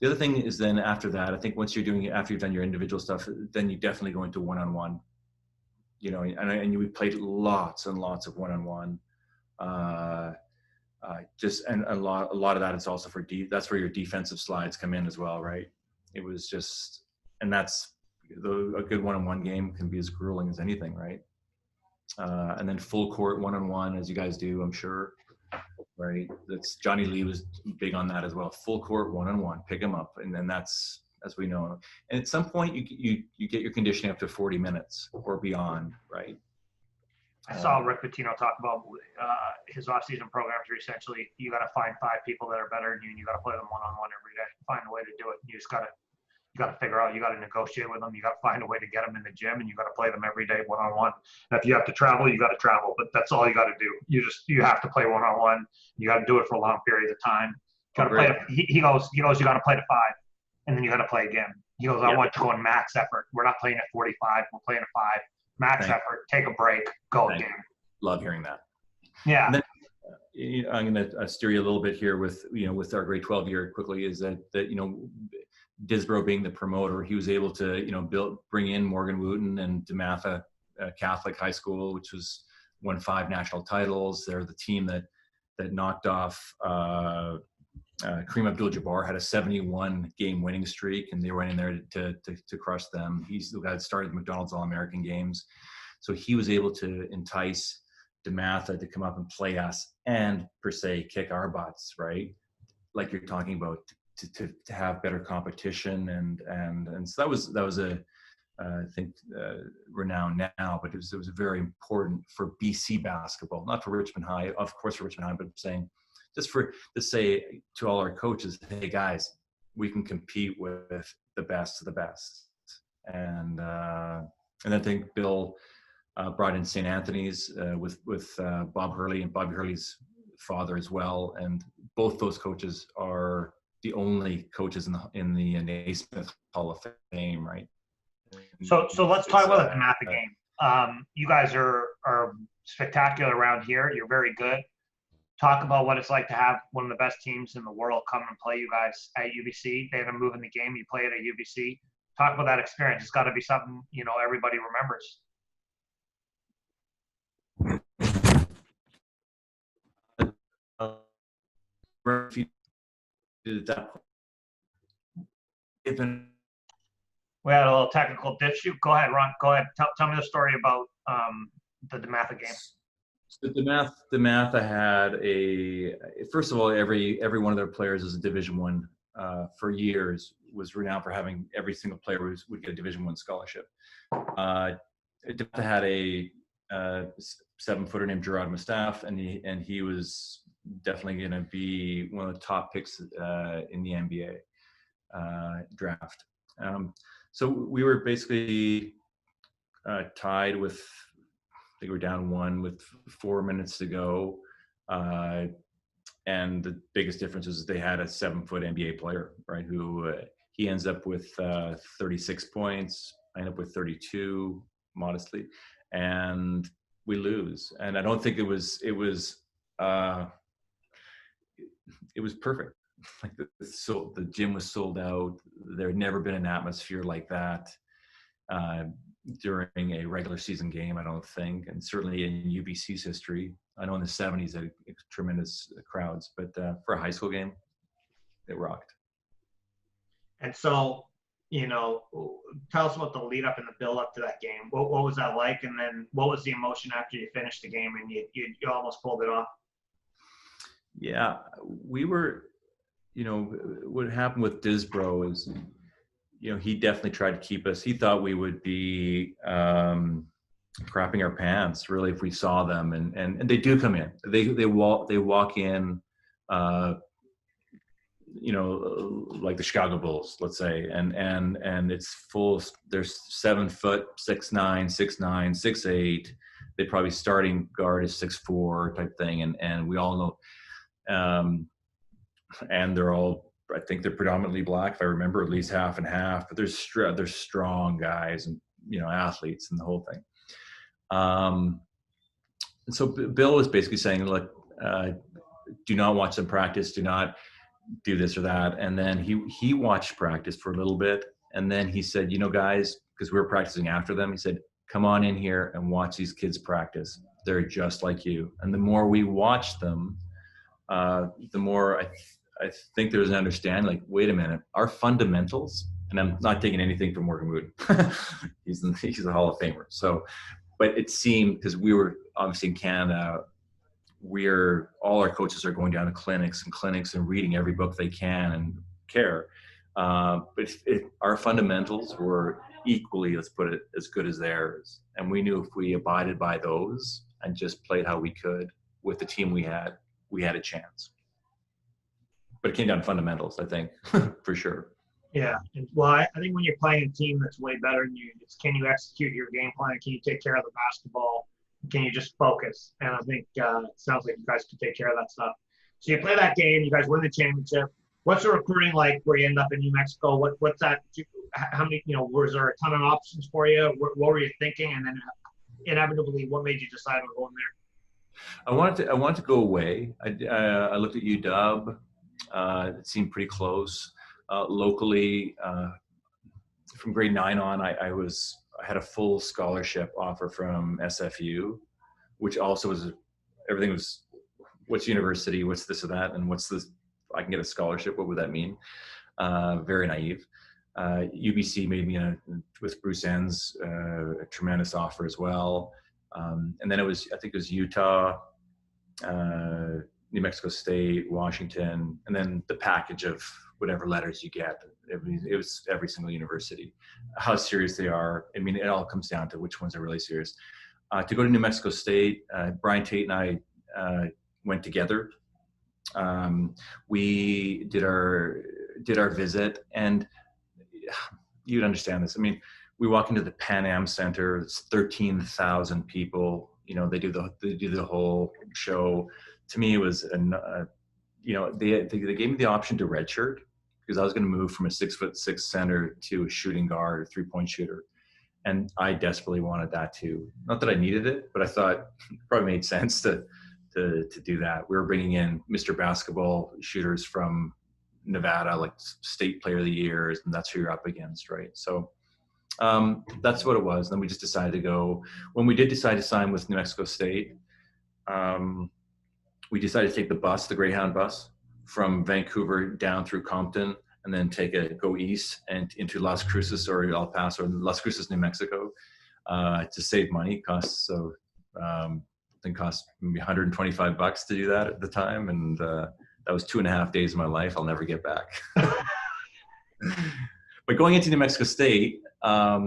other thing is, then after that, I think once after you've done your individual stuff, then you definitely go into one-on-one, and we played lots and lots of one-on-one. And a lot of that is also for that's where your defensive slides come in as well, right? It was just, and that's a good one-on-one game can be as grueling as anything, right? And then full court one-on-one, as you guys do, I'm sure, right? That's Johnny Lee was big on that as well. Full court one-on-one, pick him up, and then that's, as we know. And at some point, you get your conditioning up to 40 minutes or beyond, right? I saw Rick Pitino talk about his off-season programs are essentially, you got to find 5 people that are better than you, and you got to play them one-on-one every day. Find a way to do it. You just got to figure out, you got to negotiate with them. You got to find a way to get them in the gym, and you got to play them every day one-on-one. And if you have to travel, you got to travel, but that's all you got to do. You have to play one-on-one. You got to do it for long periods of time. You got to play. He goes, you got to play to 5, and then you got to play again. He goes, I want you going max effort. We're not playing at 45. We're playing at 5. Max effort, take a break, go again. Love hearing that. Yeah. And then, I'm going to steer you a little bit here with our grade 12 year quickly, is that Disbrow being the promoter, he was able to, bring in Morgan Wooten and DeMatha Catholic High School, which won 5 national titles. They're the team that knocked off Kareem Abdul-Jabbar, had a 71 game winning streak, and they went in there to crush them. He's the guy that started the McDonald's All-American games. So he was able to entice DeMatha to come up and play us and, per se, kick our butts, right? Like you're talking about, to have better competition. And so that was I think renowned now, but it was very important for BC basketball, not for Richmond High, of course for Richmond High, but I'm saying just to say to all our coaches, hey guys, we can compete with the best of the best. And I think Bill brought in St. Anthony's with Bob Hurley and Bobby Hurley's father as well, and both those coaches are the only coaches in the Naismith Hall of Fame, right? So let's talk about the DeMatha game. You guys are spectacular around here. You're very good. Talk about what it's like to have one of the best teams in the world come and play you guys at UBC. They end up moving the game. You play it at UBC. Talk about that experience. It's got to be something, everybody remembers. We had a little technical issue. Go ahead, Ron. Go ahead. Tell me the story about the DeMatha game. So DeMatha had first of all, every one of their players is a Division I for years, was renowned for having every single player would get a Division I scholarship. DeMatha had a 7-footer named Gerard Mustafa, and he was definitely going to be one of the top picks in the NBA draft. So we were basically tied with, I think we were down 1 with 4 minutes to go. And the biggest difference is they had a 7-foot NBA player, right? Who he ends up with 36 points. I end up with 32 modestly, and we lose. And I don't think it was perfect. Like the gym was sold out. There had never been an atmosphere like that during a regular season game, I don't think, and certainly in UBC's history. I know in the 70s they had tremendous crowds, but for a high school game, it rocked. And so, tell us about the lead up and the build up to that game. What was that like? And then what was the emotion after you finished the game and you almost pulled it off? Yeah, we were, what happened with Disbrow is, he definitely tried to keep us. He thought we would be crapping our pants, really, if we saw them. And they do come in. They walk in, like the Chicago Bulls, let's say, and it's full. There's 7 foot, 6'9", 6'9", 6'8". They probably starting guard is 6'4" type thing, and we all know. And they're all, I think they're predominantly black, if I remember, at least half and half. But they're strong guys and athletes and the whole thing. And so Bill was basically saying, look, do not watch them practice. Do not do this or that. And then he watched practice for a little bit, and then he said, guys, because we were practicing after them, he said, come on in here and watch these kids practice. They're just like you. And the more we watched them, the more I think there was an understanding, like, wait a minute, our fundamentals, and I'm not taking anything from Morgan Mood. he's a Hall of Famer. So, but it seemed, because we were obviously in Canada, all our coaches are going down to clinics and reading every book they can and care. But our fundamentals were equally, let's put it, as good as theirs. And we knew if we abided by those and just played how we could with the team we had a chance. But it came down to fundamentals, I think, for sure. Yeah. Well, I think when you're playing a team that's way better than you, it's can you execute your game plan? Can you take care of the basketball? Can you just focus? And I think it sounds like you guys can take care of that stuff. So you play that game, you guys win the championship. What's the recruiting like where you end up in New Mexico? What's that? How many, was there a ton of options for you? What were you thinking? And then inevitably, what made you decide on going there? I wanted to go away. I looked at UW. It seemed pretty close. Locally, from grade 9 on, I had a full scholarship offer from SFU, which also was everything was, what's university, what's this or that, and what's this? I can get a scholarship. What would that mean? Very naive. UBC made me with Bruce Enns a tremendous offer as well. And then I think it was Utah, New Mexico State, Washington, and then the package of whatever letters you get. It was every single university. How serious they are. I mean, it all comes down to which ones are really serious. To go to New Mexico State, Brian Tate and I went together. We did our visit, and you'd understand this. I mean, we walk into the Pan Am Center. It's 13,000 people. You know, they do the whole show. To me, it was you know, they gave me the option to redshirt because I was going to move from a 6'6" center to a shooting guard, a 3-point shooter, and I desperately wanted that too. Not that I needed it, but I thought it probably made sense to do that. We were bringing in Mr. Basketball shooters from Nevada, like state player of the years, and that's who you're up against, right? So that's what it was. Then we just decided to go. When we did decide to sign with New Mexico State, we decided to take the bus, the Greyhound bus, from Vancouver down through Compton, and then go east and into Las Cruces or El Paso, Las Cruces, New Mexico, to save money. Costs cost maybe $125 to do that at the time, and that was 2.5 days of my life I'll never get back. But going into New Mexico State, I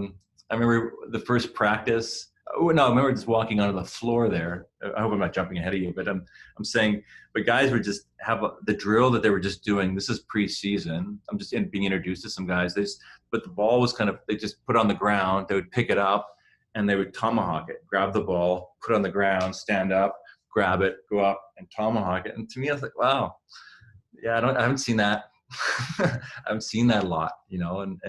remember the first practice. Oh no, I remember just walking onto the floor there. I hope I'm not jumping ahead of you, but I'm saying, but guys were just the drill that they were just doing. This is preseason. I'm just being introduced to some guys. But the ball was they just put on the ground. They would pick it up and they would tomahawk it, grab the ball, put it on the ground, stand up, grab it, go up and tomahawk it. And to me, I was like, wow, yeah, I haven't seen that. I haven't seen that a lot, you know, and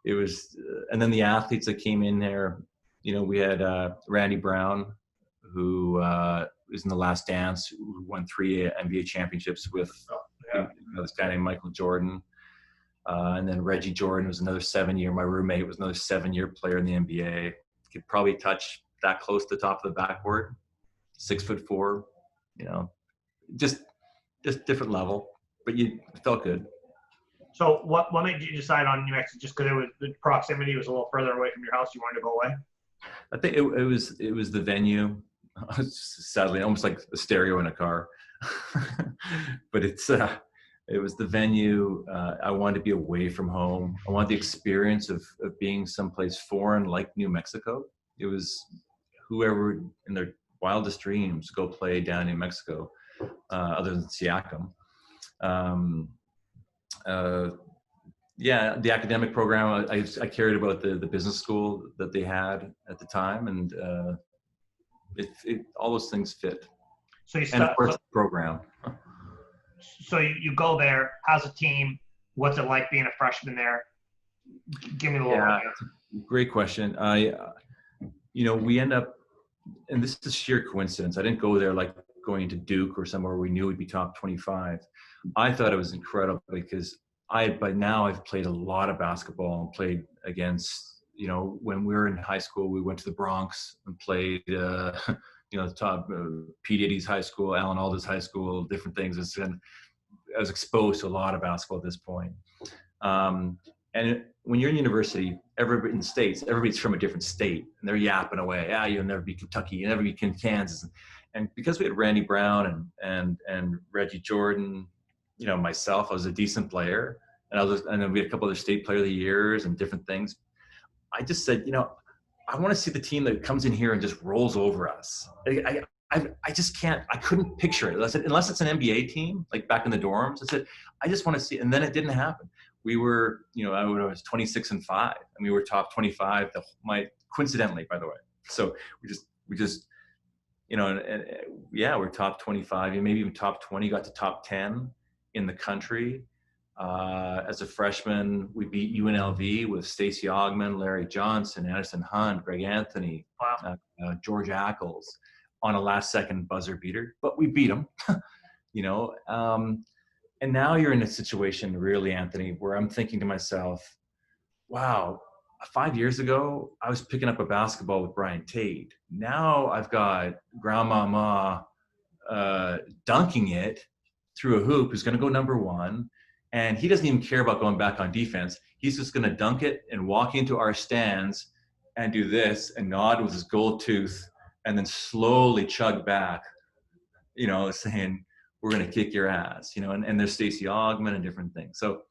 it was, and then the athletes that came in there, you know, we had Randy Brown, who was in The Last Dance, who won 3 NBA championships with this guy named Michael Jordan. And then Reggie Jordan was another 7-year. My roommate was another 7-year player in the NBA. Could probably touch that close to the top of the backboard. 6'4", you know, just different level, but it felt good. So what made you decide on New Mexico? Just because the proximity was a little further away from your house, you wanted to go away? I think it was the venue. Sadly, almost like a stereo in a car. But it was the venue. I wanted to be away from home. I wanted the experience of being someplace foreign like New Mexico. It was whoever in their wildest dreams go play down in New Mexico, other than Siakam. Yeah, the academic program, I cared about the business school that they had at the time, and all those things fit. So and of course the program. So you go there. How's the team? What's it like being a freshman there? Give me a little. Yeah, great question. We end up, and this is sheer coincidence. I didn't go there like going to Duke or somewhere we knew we'd be top 25. I thought it was incredible because by now I've played a lot of basketball and played against, when we were in high school, we went to the Bronx and played, top P. Diddy's high school, Alan Alda's high school, different things. And I was exposed to a lot of basketball at this point. And when you're in university, everybody in the States, everybody's from a different state and they're yapping away. You'll never be Kentucky, you'll never be Kansas. And because we had Randy Brown and Reggie Jordan, myself, I was a decent player, and then we had a couple other state player of the years and different things. I just said, I want to see the team that comes in here and just rolls over us. I just can't. I couldn't picture it. I said, unless it's an NBA team, like back in the dorms. I said, I just want to see. And then it didn't happen. We were, I was 26-5, and we were top 25. Coincidentally, by the way. So we just. We're top 25, maybe even top 20. Got to top 10 in the country. As a freshman, we beat UNLV with Stacey Augman, Larry Johnson, Anderson Hunt, Greg Anthony, George Ackles on a last-second buzzer beater. But we beat them, And now you're in a situation, really, Anthony, where I'm thinking to myself, wow, 5 years ago, I was picking up a basketball with Brian Tate. Now I've got Grandmama dunking it through a hoop who's going to go number one. And he doesn't even care about going back on defense. He's just going to dunk it and walk into our stands and do this and nod with his gold tooth and then slowly chug back. saying we're going to kick your ass, and there's Stacey Augman and different things. So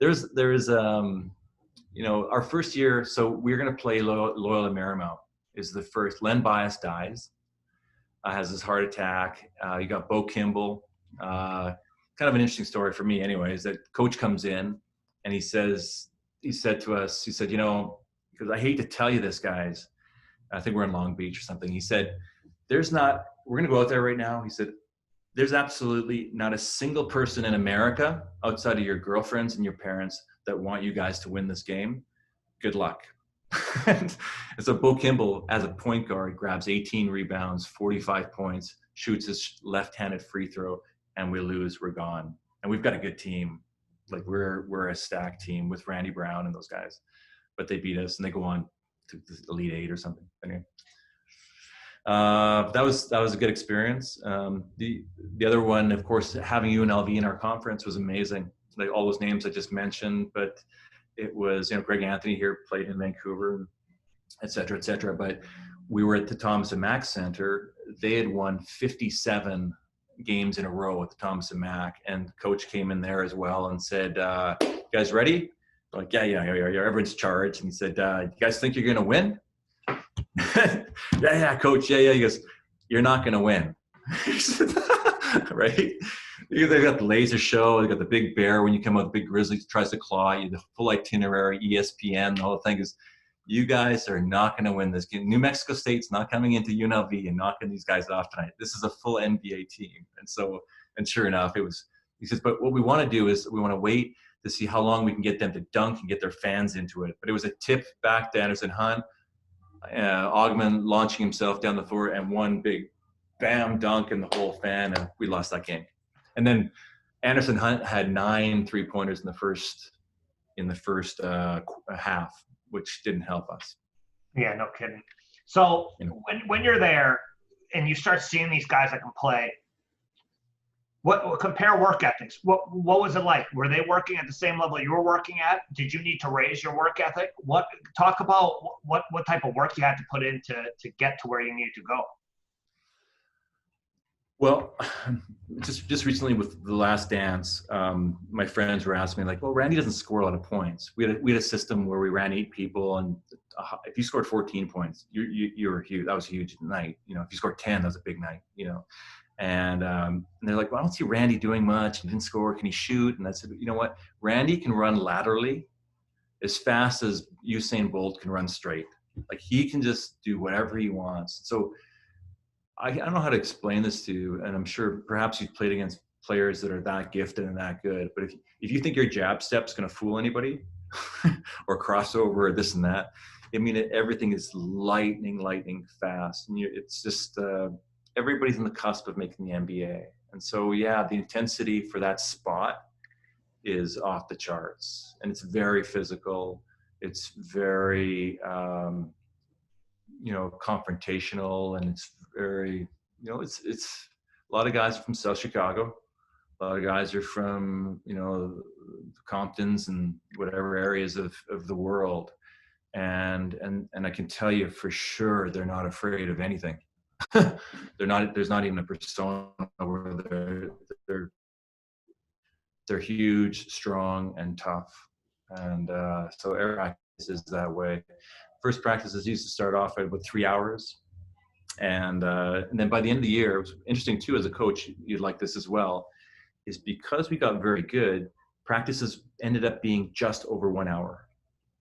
there's our first year. So we're going to play Loyola Marymount is the first. Len Bias dies, has his heart attack. You got Bo Kimball. Kind of an interesting story for me anyways, that coach comes in and he said to us, because I hate to tell you this, guys, I think we're in Long Beach or something. He said, we're going to go out there right now. He said, there's absolutely not a single person in America outside of your girlfriends and your parents that want you guys to win this game. Good luck. And so Bo Kimball, as a point guard, grabs 18 rebounds, 45 points, shoots his left-handed free throw, and we lose. We're gone. And we've got a good team. Like we're a stacked team with Randy Brown and those guys. But they beat us and they go on to the Elite Eight or something. Anyway. That was a good experience. The other one, of course, having UNLV in our conference was amazing. Like all those names I just mentioned, but it was, Greg Anthony here played in Vancouver, et cetera, et cetera. But we were at the Thomas and Mack Center. They had won 57 games in a row at the Thomas and Mack, and coach came in there as well and said, you guys ready? Like, yeah, everyone's charged. And he said, you guys think you're going to win? yeah, coach. Yeah. He goes, you're not going to win. Right? They got the laser show. They got the big bear when you come out, the big grizzly tries to claw you, the full itinerary, ESPN, the whole thing is, you guys are not going to win this game. New Mexico State's not coming into UNLV and knocking these guys off tonight. This is a full NBA team. And sure enough, he says, but what we want to do is we want to wait to see how long we can get them to dunk and get their fans into it. But it was a tip back to Anderson Hunt, Augman launching himself down the floor, and one big bam dunk and the whole fan, and we lost that game. And then Anderson Hunt had 9 3-pointers in the first half, which didn't help us. Yeah, no kidding. So when you're there and you start seeing these guys that can play, what compare work ethics? What was it like? Were they working at the same level you were working at? Did you need to raise your work ethic? Talk about what type of work you had to put in to get to where you needed to go. Well, just recently with The Last Dance, my friends were asking me like, well, Randy doesn't score a lot of points. We had a system where we ran 8 people, and if you scored 14 points, you were huge. That was a huge night. If you scored 10, that was a big night. And they're like, well, I don't see Randy doing much. He didn't score. Can he shoot? And I said, you know what? Randy can run laterally as fast as Usain Bolt can run straight. Like he can just do whatever he wants. So I don't know how to explain this to you, and I'm sure perhaps you've played against players that are that gifted and that good. But if you think your jab step's going to fool anybody or crossover or this and that, I mean, everything is lightning fast. And it's just everybody's on the cusp of making the NBA. And so, yeah, the intensity for that spot is off the charts. And it's very physical. It's very, confrontational, and it's very, it's a lot of guys are from South Chicago. A lot of guys are from, the Comptons and whatever areas of the world. And I can tell you for sure, they're not afraid of anything. There's not even a persona where they're huge, strong, and tough. And so every practice is that way. First practices used to start off at about 3 hours. And then by the end of the year, it was interesting too, as a coach, you'd like this as well, is because we got very good, practices ended up being just over 1 hour.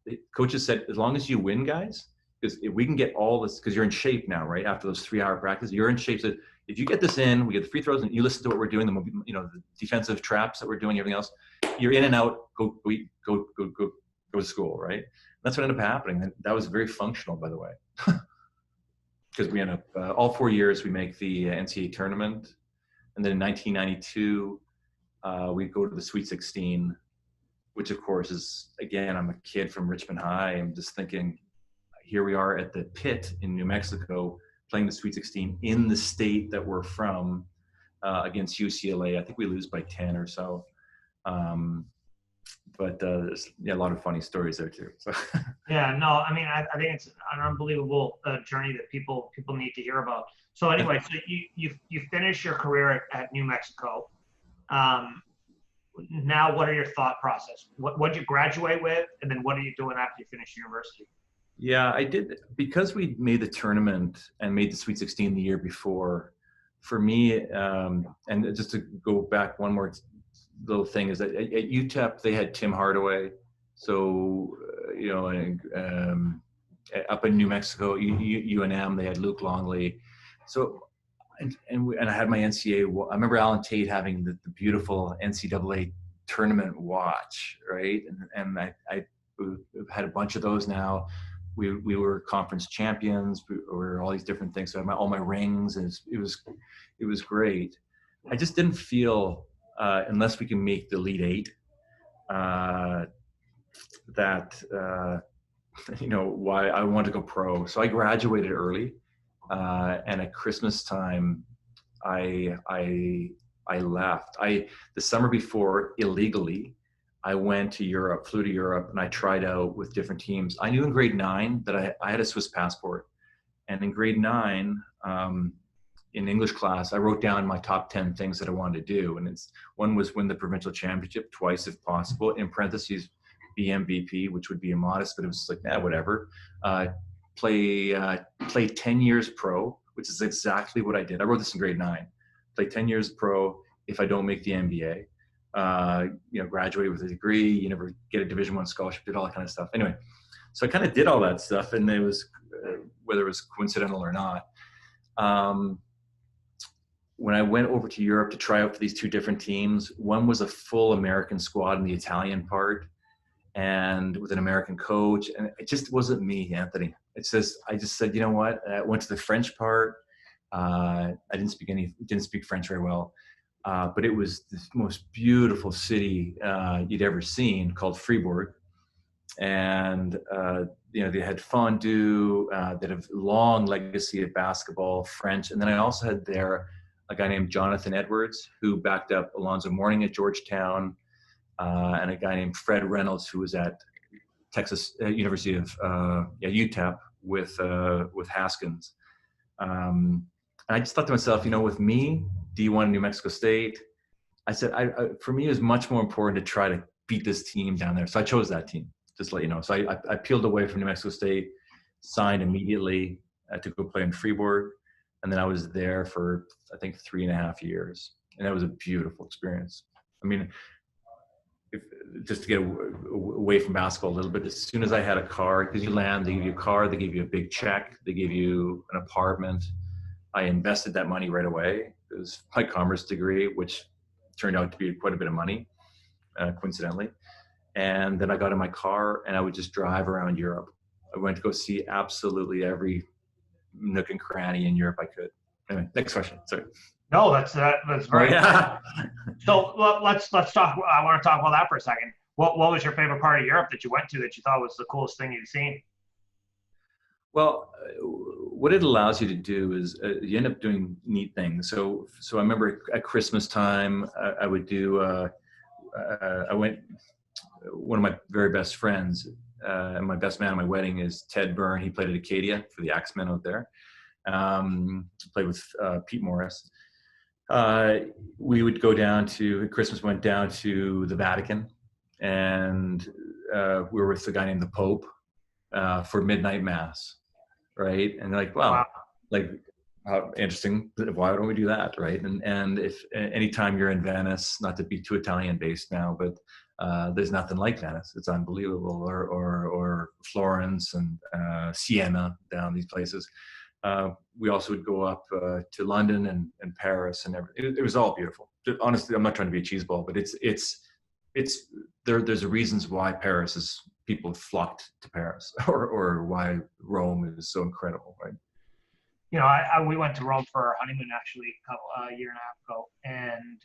The coaches said, as long as you win, guys, because if we can get all this, because you're in shape now, right? After those 3 hour practice, you're in shape. So if you get this in, we get the free throws, and you listen to what we're doing, the defensive traps that we're doing, everything else, you're in and out, go to school, right? That's what ended up happening. And that was very functional, by the way. Because we end up, all 4 years, we make the NCAA tournament. And then in 1992, we go to the Sweet 16, which of course is, again, I'm a kid from Richmond High. I'm just thinking, here we are at the pit in New Mexico, playing the Sweet 16 in the state that we're from against UCLA. I think we lose by 10 or so. but there's a lot of funny stories there too. So. Yeah, no, I mean, I think it's an unbelievable journey that people need to hear about. So anyway, so you finish your career at New Mexico. Now, what are your thought process? What did you graduate with, and then what are you doing after you finish university? Yeah, I did, because we made the tournament and made the Sweet 16 the year before. For me, and just to go back one more little thing, is that at UTEP they had Tim Hardaway, so up in New Mexico, UNM, they had Luke Longley. So, and I had my NCAA. I remember Alan Tate having the beautiful NCAA tournament watch, right? And I had a bunch of those now. We were conference champions. We were all these different things. So I had all my rings, and it was great. I just didn't feel, unless we can make the Elite Eight, that why I wanted to go pro. So I graduated early, and at Christmas time, I left. The summer before, illegally, I went to Europe, flew to Europe, and I tried out with different teams. I knew in grade 9 that I had a Swiss passport. And in grade 9, in English class, I wrote down my top 10 things that I wanted to do. And one was win the Provincial Championship twice if possible, in parentheses, be MVP, which would be immodest, but it was like, whatever. Play 10 years pro, which is exactly what I did. I wrote this in grade 9. Play 10 years pro if I don't make the NBA. Graduated with a degree, you never get a Division I scholarship, did all that kind of stuff. Anyway, so I kind of did all that stuff, and it was, whether it was coincidental or not. When I went over to Europe to try out for these two different teams, one was a full American squad in the Italian part, and with an American coach, and it just wasn't me, Anthony. I just said, you know what? I went to the French part. I didn't speak French very well. But it was the most beautiful city you'd ever seen, called Fribourg. And, they had fondue, that have long legacy of basketball, French. And then I also had there a guy named Jonathan Edwards, who backed up Alonzo Mourning at Georgetown, and a guy named Fred Reynolds, who was at Texas University of UTEP with Haskins. And I just thought to myself, with me, D1 New Mexico State, I said, for me, it was much more important to try to beat this team down there. So I chose that team, just to let you know. So I peeled away from New Mexico State, signed immediately to go play in Fribourg. And then I was there for, I think, 3.5 years. And that was a beautiful experience. I mean, just to get away from basketball a little bit, as soon as I had a car, because you land, they give you a car, they give you a big check, they give you an apartment. I invested that money right away. It was my commerce degree, which turned out to be quite a bit of money, coincidentally. And then I got in my car and I would just drive around Europe. I went to go see absolutely every nook and cranny in Europe I could. Anyway, next question. Sorry. No, that's very. Yeah. So let's talk. I want to talk about that for a second. What was your favorite part of Europe that you went to that you thought was the coolest thing you'd seen? Well, what it allows you to do is you end up doing neat things. So I remember at Christmas time, I would do. I went. One of my very best friends, and my best man at my wedding is Ted Byrne. He played at Acadia for the Axemen out there. Played with Pete Morris. We would go down to, at Christmas, went down to the Vatican, and we were with a guy named the Pope for midnight mass, right? And they're like, wow, like how interesting. Why don't we do that, right? And if anytime you're in Venice, not to be too Italian based now, but there's nothing like Venice. It's unbelievable. Or Florence and Siena, down these places. We also would go up to London and Paris and everything. It was all beautiful. Honestly, I'm not trying to be a cheeseball, but there's reasons why people flocked to Paris, or why Rome is so incredible, right? We went to Rome for our honeymoon actually a year and a half ago, and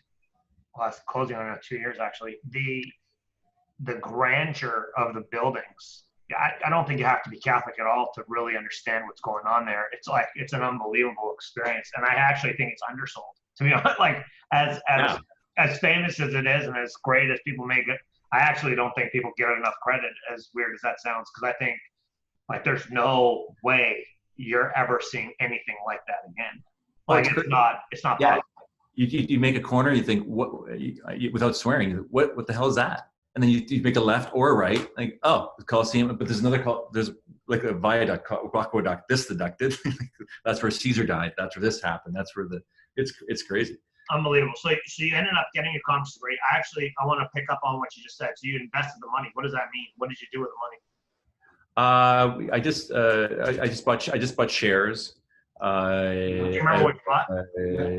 it's closing on 2 years actually. The grandeur of the buildings. I don't think you have to be Catholic at all to really understand what's going on there. It's an unbelievable experience, and I actually think it's undersold. To be honest, as famous as it is and as great as people make it, I actually don't think people give it enough credit, as weird as that sounds, because I think like there's no way you're ever seeing anything like that again. Like it's not Yeah. possible. You make a corner, you think, what, without swearing, what the hell is that? And then you make a left or a right, like, oh, the Coliseum, but there's there's like a viaduct, aqueduct, this the duct did. That's where Caesar died. That's where this happened. That's where it's crazy. Unbelievable. So you ended up getting your commerce degree. I want to pick up on what you just said. So you invested the money. What does that mean? What did you do with the money? I just bought shares. Do you remember what you bought?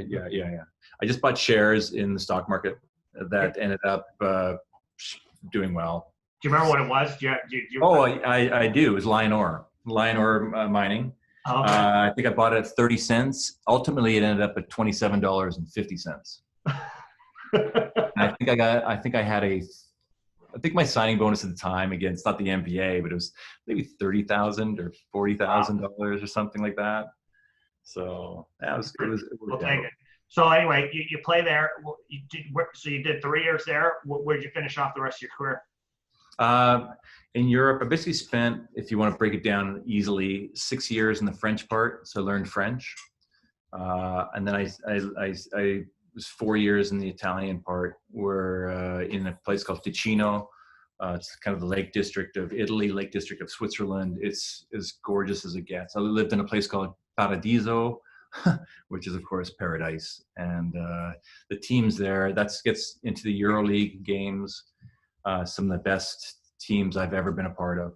Yeah. I just bought shares in the stock market that ended up doing well. Do you remember what it was? I do. It was Lion Ore Mining. Oh, okay. I think I bought it at 30 cents. Ultimately, it ended up at $27.50. I think my signing bonus at the time, again, it's not the MBA, but it was maybe $30,000 or $40,000 or something like that. So it worked out. So anyway, you play there. So you did 3 years there. Where did you finish off the rest of your career? In Europe, I basically spent, if you want to break it down easily, 6 years in the French part. So I learned French. And then I was 4 years in the Italian part, where in a place called Ticino. It's kind of the Lake District of Italy, Lake District of Switzerland. It's as gorgeous as it gets. I lived in a place called Paradiso, which is of course paradise. And the teams there, that gets into the EuroLeague games. Some of the best teams I've ever been a part of.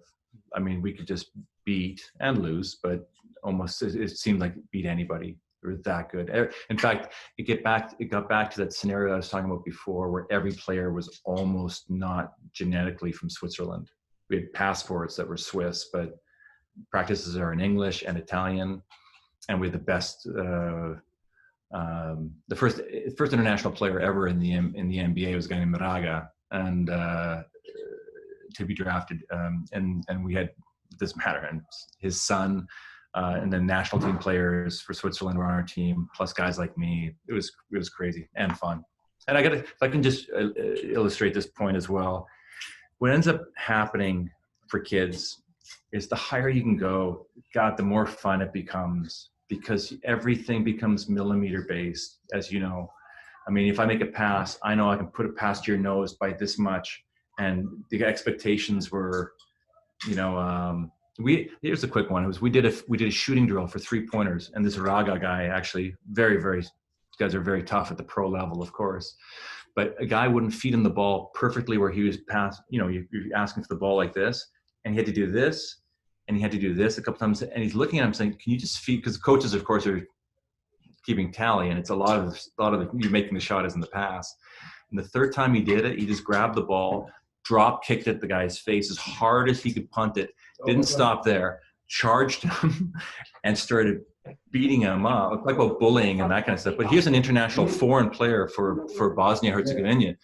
I mean, we could just beat and lose, but almost it seemed like beat anybody. They were that good. In fact, it got back to that scenario I was talking about before, where every player was almost not genetically from Switzerland. We had passports that were Swiss, but practices are in English and Italian, and we had the best. The first international player ever in the NBA was a guy named Maraga, and to be drafted, and we had this matter, and his son, and then national team players for Switzerland were on our team, plus guys like me. It was crazy and fun. And if I can just illustrate this point as well, what ends up happening for kids is the higher you can go, God, the more fun it becomes, because everything becomes millimeter based, as you know. I mean, if I make a pass, I know I can put it past your nose by this much. And the expectations were, here's a quick one. We did a shooting drill for 3-pointers, and this Raga guy, actually guys are very tough at the pro level, of course, but a guy wouldn't feed him the ball perfectly where he was past, you're asking for the ball like this, and he had to do this, and he had to do this a couple times, and he's looking at him saying, can you just feed, because coaches, of course, are keeping tally, and it's a lot of you making the shot as in the pass. And the third time he did it, he just grabbed the ball, drop kicked at the guy's face as hard as he could punt it, didn't stop there, charged him, and started beating him up, like about bullying and that kind of stuff. But here's an international foreign player for Bosnia-Herzegovina.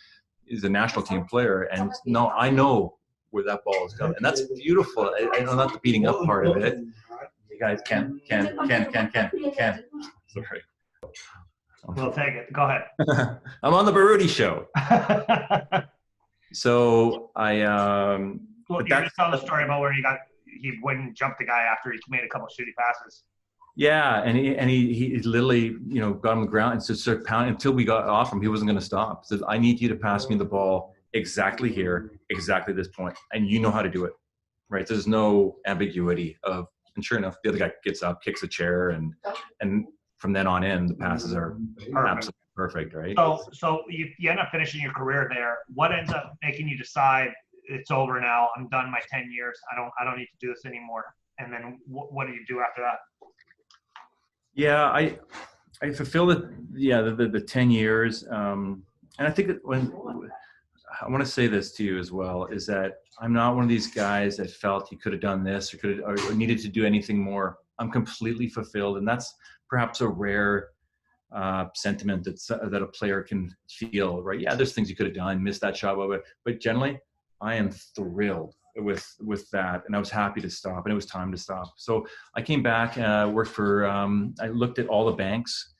He's a national team player, and no, I know where that ball is going, and that's beautiful. I know not the beating up part of it. You guys can. Sorry. We'll take it. Go ahead. I'm on the Beyrouti show. So well, you just tell the story about where he wouldn't jump the guy after he made a couple of shitty passes. Yeah, and he literally, got him on the ground and just started pounding until we got off him. He wasn't going to stop. He said, I need you to pass me the ball exactly here, exactly this point, and you know how to do it, right? There's no ambiguity of, and sure enough, the other guy gets up, kicks a chair, and from then on in, the passes are absolutely perfect, right? So you end up finishing your career there. What ends up making you decide it's over now? I'm done my 10 years. I don't need to do this anymore. And then what do you do after that? Yeah, I fulfilled the 10 years. And I think that when I want to say this to you as well, is that I'm not one of these guys that felt he could have done this or needed to do anything more. I'm completely fulfilled, and that's perhaps a rare sentiment that a player can feel, right? Yeah, there's things you could have done, missed that shot, but generally, I am thrilled with that, and I was happy to stop, and it was time to stop. So I came back, worked for, I looked at all the banks,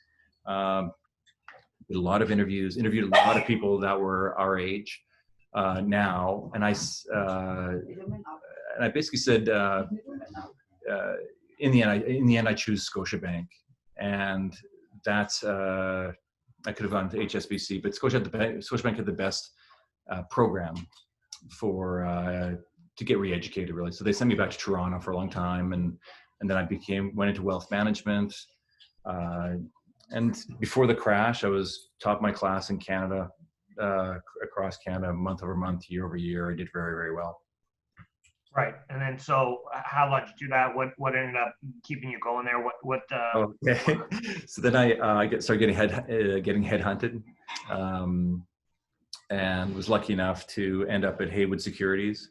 did a lot of interviews, interviewed a lot of people that were our age, now, and I basically said, in the end, I choose Scotiabank, and that's I could have gone to HSBC, but Scotiabank had the best program for to get re-educated, really. So they sent me back to Toronto for a long time, and then I went into wealth management. And before the crash, I was top of my class in Canada, across Canada, month over month, year over year. I did very, very well. Right. And then, so how long did you do that? What ended up keeping you going there? Okay. So then I started getting headhunted, and was lucky enough to end up at Haywood Securities,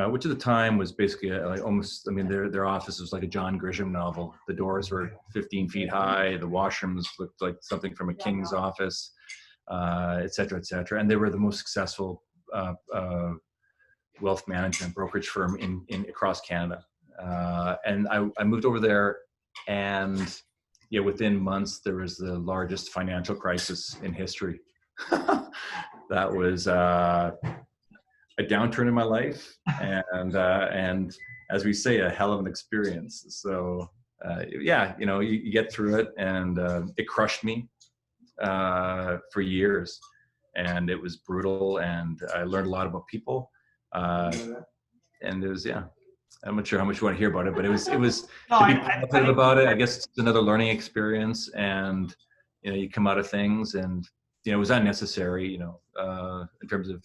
which at the time was basically their office was like a John Grisham novel. The doors were 15 feet high. The washrooms looked like something from a king's office, et cetera, et cetera. And they were the most successful wealth management brokerage firm in across Canada. And I moved over there, and within months there was the largest financial crisis in history. That was a downturn in my life, and as we say, a hell of an experience. So you get through it, and it crushed me for years, and it was brutal, and I learned a lot about people. And it was, I'm not sure how much you want to hear about it, but it was No, to be positive about it. I guess it's another learning experience, and you come out of things, and it was unnecessary, in terms of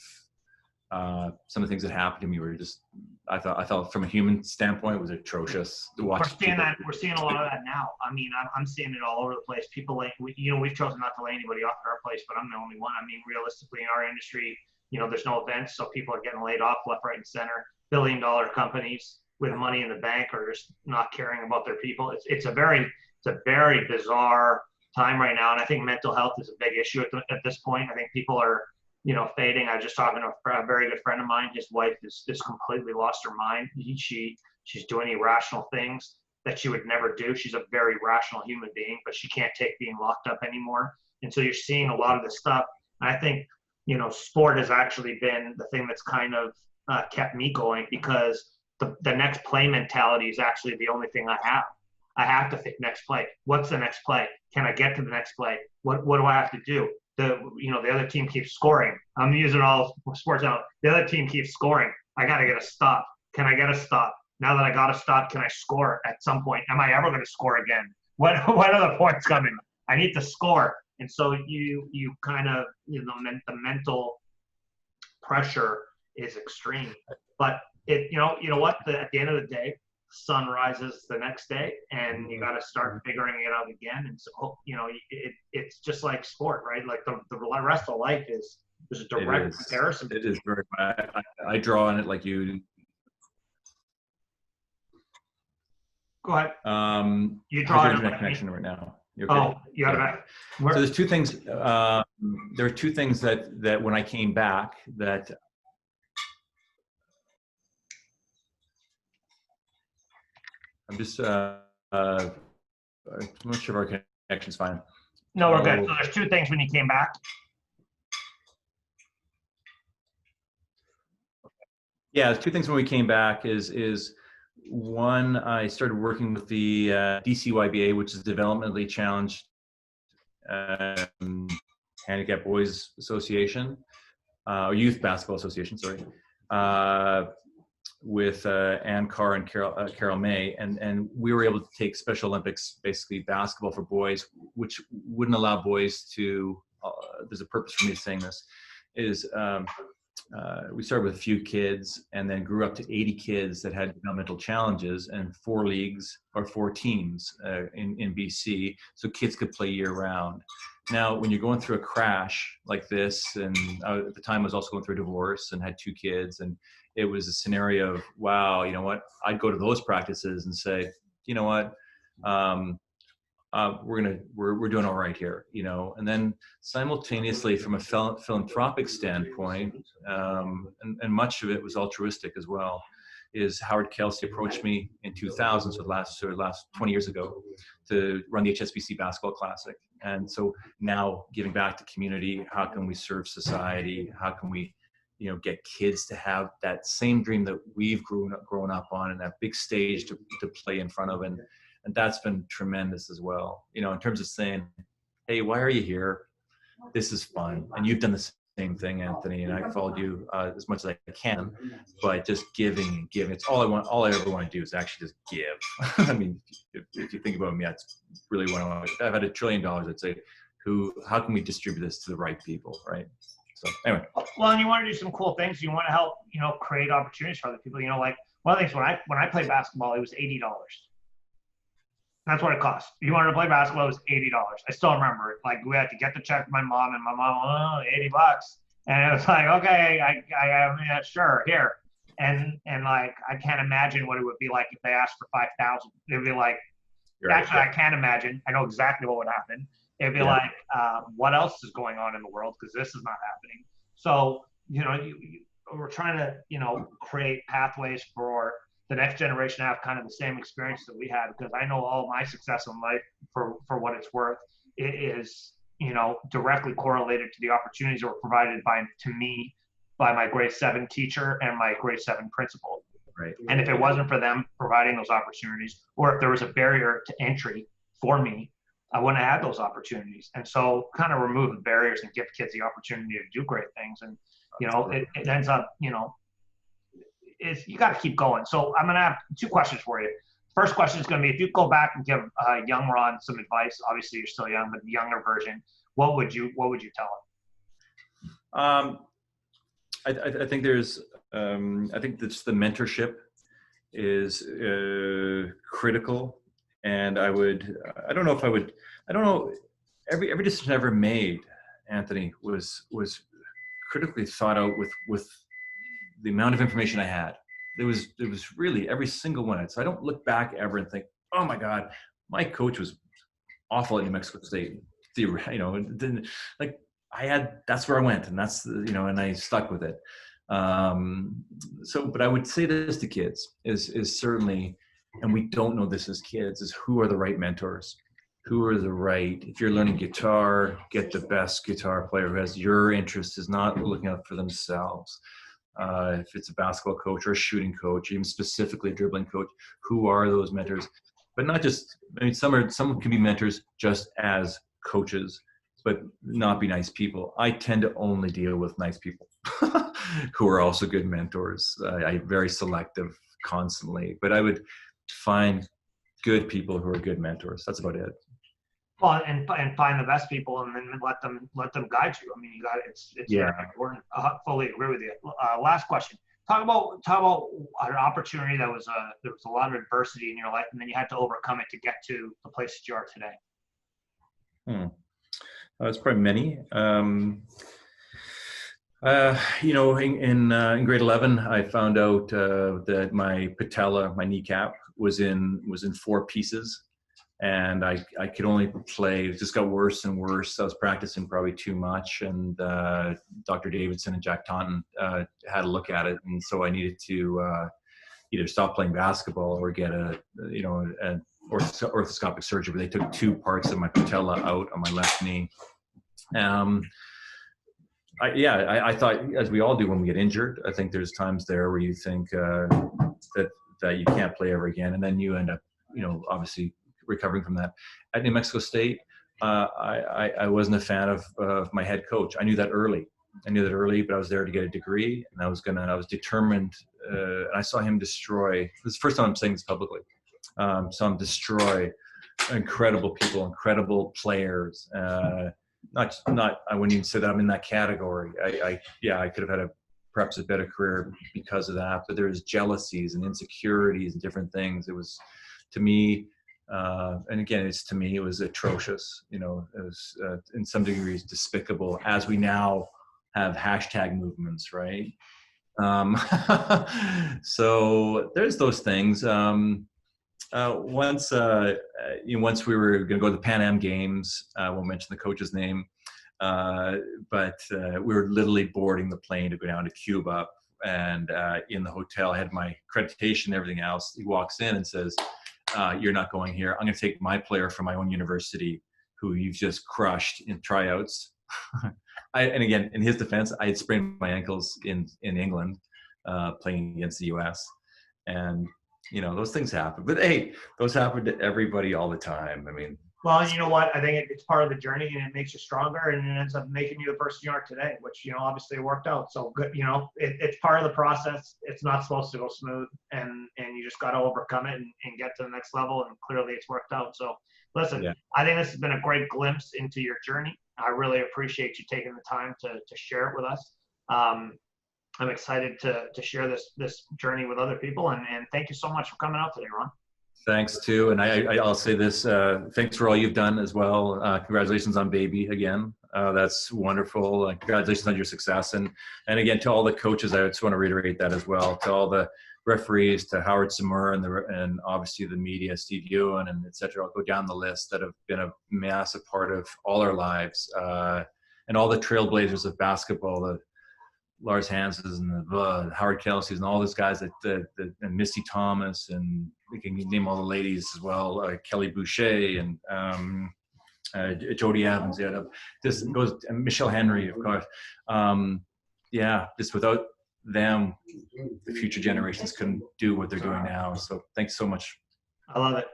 some of the things that happened to me were just, I thought from a human standpoint, it was atrocious to watch. We're seeing a lot of that now. I mean, I'm seeing it all over the place. People we've chosen not to lay anybody off at our place, but I'm the only one. I mean, realistically, in our industry, there's no events, so people are getting laid off left, right, and center. $billion-dollar companies with money in the bank are just not caring about their people. It's a very bizarre time right now, and I think mental health is a big issue at this point. I think people are fading. I was just talking to a very good friend of mine. His wife is just completely lost her mind. She's doing irrational things that she would never do. She's a very rational human being, but she can't take being locked up anymore. And so you're seeing a lot of this stuff. And I think sport has actually been the thing that's kind of kept me going, because the next play mentality is actually the only thing I have. I have to think next play. What's the next play? Can I get to the next play? What do I have to do? The other team keeps scoring. I'm using all sports out. The other team keeps scoring. I got to get a stop. Can I get a stop? Now that I got a stop, can I score at some point? Am I ever going to score again? When are the points coming? I need to score. And so you kind of, the mental pressure is extreme. But you know what? At the end of the day, sun rises the next day, and you got to start figuring it out again. And so, it's just like sport, right? Like the rest of life is a direct comparison. It is very. I draw on it like you. Go ahead. You draw on internet connection right now. Oh, you got it. So there's two things. There are two things that when I came back that. I'm just, I'm not sure if our connection's fine. No, we're good. So there's two things when you came back. Yeah, there's two things when we came back is one, I started working with the DCYBA, which is Developmentally Challenged Handicapped Boys Association, or Youth Basketball Association, sorry. With Ann Carr and Carol May, and we were able to take Special Olympics, basically basketball for boys, which wouldn't allow boys to, there's a purpose for me saying this, is we started with a few kids and then grew up to 80 kids that had developmental challenges, and 4 leagues or 4 teams in BC, so kids could play year round. Now, when you're going through a crash like this, and at the time I was also going through a divorce and had 2 kids, and it was a scenario of, wow, you know what? I'd go to those practices and say, you know what? We're doing all right here, And then simultaneously, from a philanthropic standpoint, and much of it was altruistic as well, is Howard Kelsey approached me in 2000, so the last 20 years ago, to run the HSBC Basketball Classic. And so now, giving back to community, how can we serve society? How can we get kids to have that same dream that we've grown up on, and that big stage to play in front of. And that's been tremendous as well, in terms of saying, hey, why are you here? This is fun. And you've done the same thing, Anthony, and I followed you as much as I can, but just giving and giving. It's all I want. All I ever want to do is actually just give. I mean, if you think about me, that's really what I want. If I had $1 trillion, I'd say, how can we distribute this to the right people, right? So anyway. Well, and you want to do some cool things. You want to help, create opportunities for other people. Like one of the things when I played basketball, it was $80. That's what it cost. If you wanted to play basketball, it was $80. I still remember it. Like, we had to get the check to my mom, and my mom, $80. And it was like, okay, yeah, sure, here. And like, I can't imagine what it would be like if they asked for 5,000. It'd be like, actually, I can't imagine. I know exactly what would happen. It'd be like, what else is going on in the world? Because this is not happening. So, we're trying to, create pathways for the next generation to have kind of the same experience that we had, because I know all my success in life, for what it's worth, it is, directly correlated to the opportunities that were provided to me by my grade 7 teacher and my grade 7 principal. Right. And if it wasn't for them providing those opportunities, or if there was a barrier to entry for me, I wouldn't have had those opportunities. And so kind of remove the barriers and give kids the opportunity to do great things. And, it ends up, you got to keep going. So I'm going to have 2 questions for you. First question is going to be, if you go back and give young Ron some advice, obviously you're still young, but the younger version, what would you tell him? I think there's, I think that's the mentorship is critical. And every decision I ever made, Anthony, was critically thought out with the amount of information I had. It was really every single one. So I don't look back ever and think, oh my God, my coach was awful at New Mexico State. That's where I went, and that's, and I stuck with it. But I would say this to kids is certainly, and we don't know this as kids, is who are the right mentors? If you're learning guitar, get the best guitar player who has your interest, is not looking out for themselves. If it's a basketball coach or a shooting coach, even specifically a dribbling coach, who are those mentors? But not just, some can be mentors just as coaches, but not be nice people. I tend to only deal with nice people who are also good mentors. I'm very selective constantly, but I would find good people who are good mentors. That's about it. Well, and find the best people, and then let them guide you. I mean, you got it's very important. I fully agree with you. Last question. Talk about an opportunity there was a lot of adversity in your life, and then you had to overcome it to get to the place that you are today. It's probably many. In grade 11, I found out that my patella, my kneecap, was in 4 pieces. And I could only play. It just got worse and worse. I was practicing probably too much, and Dr. Davidson and Jack Taunton had a look at it, and so I needed to either stop playing basketball or get an orthoscopic surgery. But they took 2 parts of my patella out on my left knee. I thought, as we all do when we get injured, I think there's times there where you think that you can't play ever again, and then you end up, obviously recovering from that. At New Mexico State, I wasn't a fan of my head coach. I knew that early, but I was there to get a degree, and I was determined. And I saw him destroy. This is the first time I'm saying this publicly. Saw him destroy incredible people, incredible players. I wouldn't even say that I'm in that category. I could have had perhaps a better career because of that, but there's jealousies and insecurities and different things. It was, to me, and again, it was atrocious. It was in some degrees despicable, as we now have hashtag movements, right? So there's those things. Once we were going to go to the Pan Am Games, I won't mention the coach's name, but we were literally boarding the plane to go down to Cuba, and in the hotel, I had my accreditation and everything else. He walks in and says, "You're not going here. I'm going to take my player from my own university, who you've just crushed in tryouts, And again, in his defense, I had sprained my ankles in England, playing against the U.S. And, you know, those things happen. But hey, those happen to everybody all the time. I mean, well, you know what? I think it's part of the journey, and it makes you stronger, and it ends up making you the person you are today, which, you know, obviously worked out. So good, you know, it's part of the process. It's not supposed to go smooth, and you just got to overcome it and get to the next level. And clearly it's worked out. So listen, yeah. I think this has been a great glimpse into your journey. I really appreciate you taking the time to share it with us. I'm excited to share this journey with other people, and thank you so much for coming out today, Ron. Thanks too, and I'll say this: thanks for all you've done as well. Congratulations on baby again. That's wonderful. Congratulations on your success, and again to all the coaches. I just want to reiterate that as well. To all the referees, to Howard Samur, and obviously the media, Steve Ewan, and etc. I'll go down the list that have been a massive part of all our lives, and all the trailblazers of basketball. The Lars Hanses and the Howard Kelsey's and all those guys and Misty Thomas, and we can name all the ladies as well, Kelly Boucher and Jody Evans. Yeah, this goes, and Michelle Henry, of course. Yeah, just without them, the future generations couldn't do what they're doing now. So thanks so much. I love it.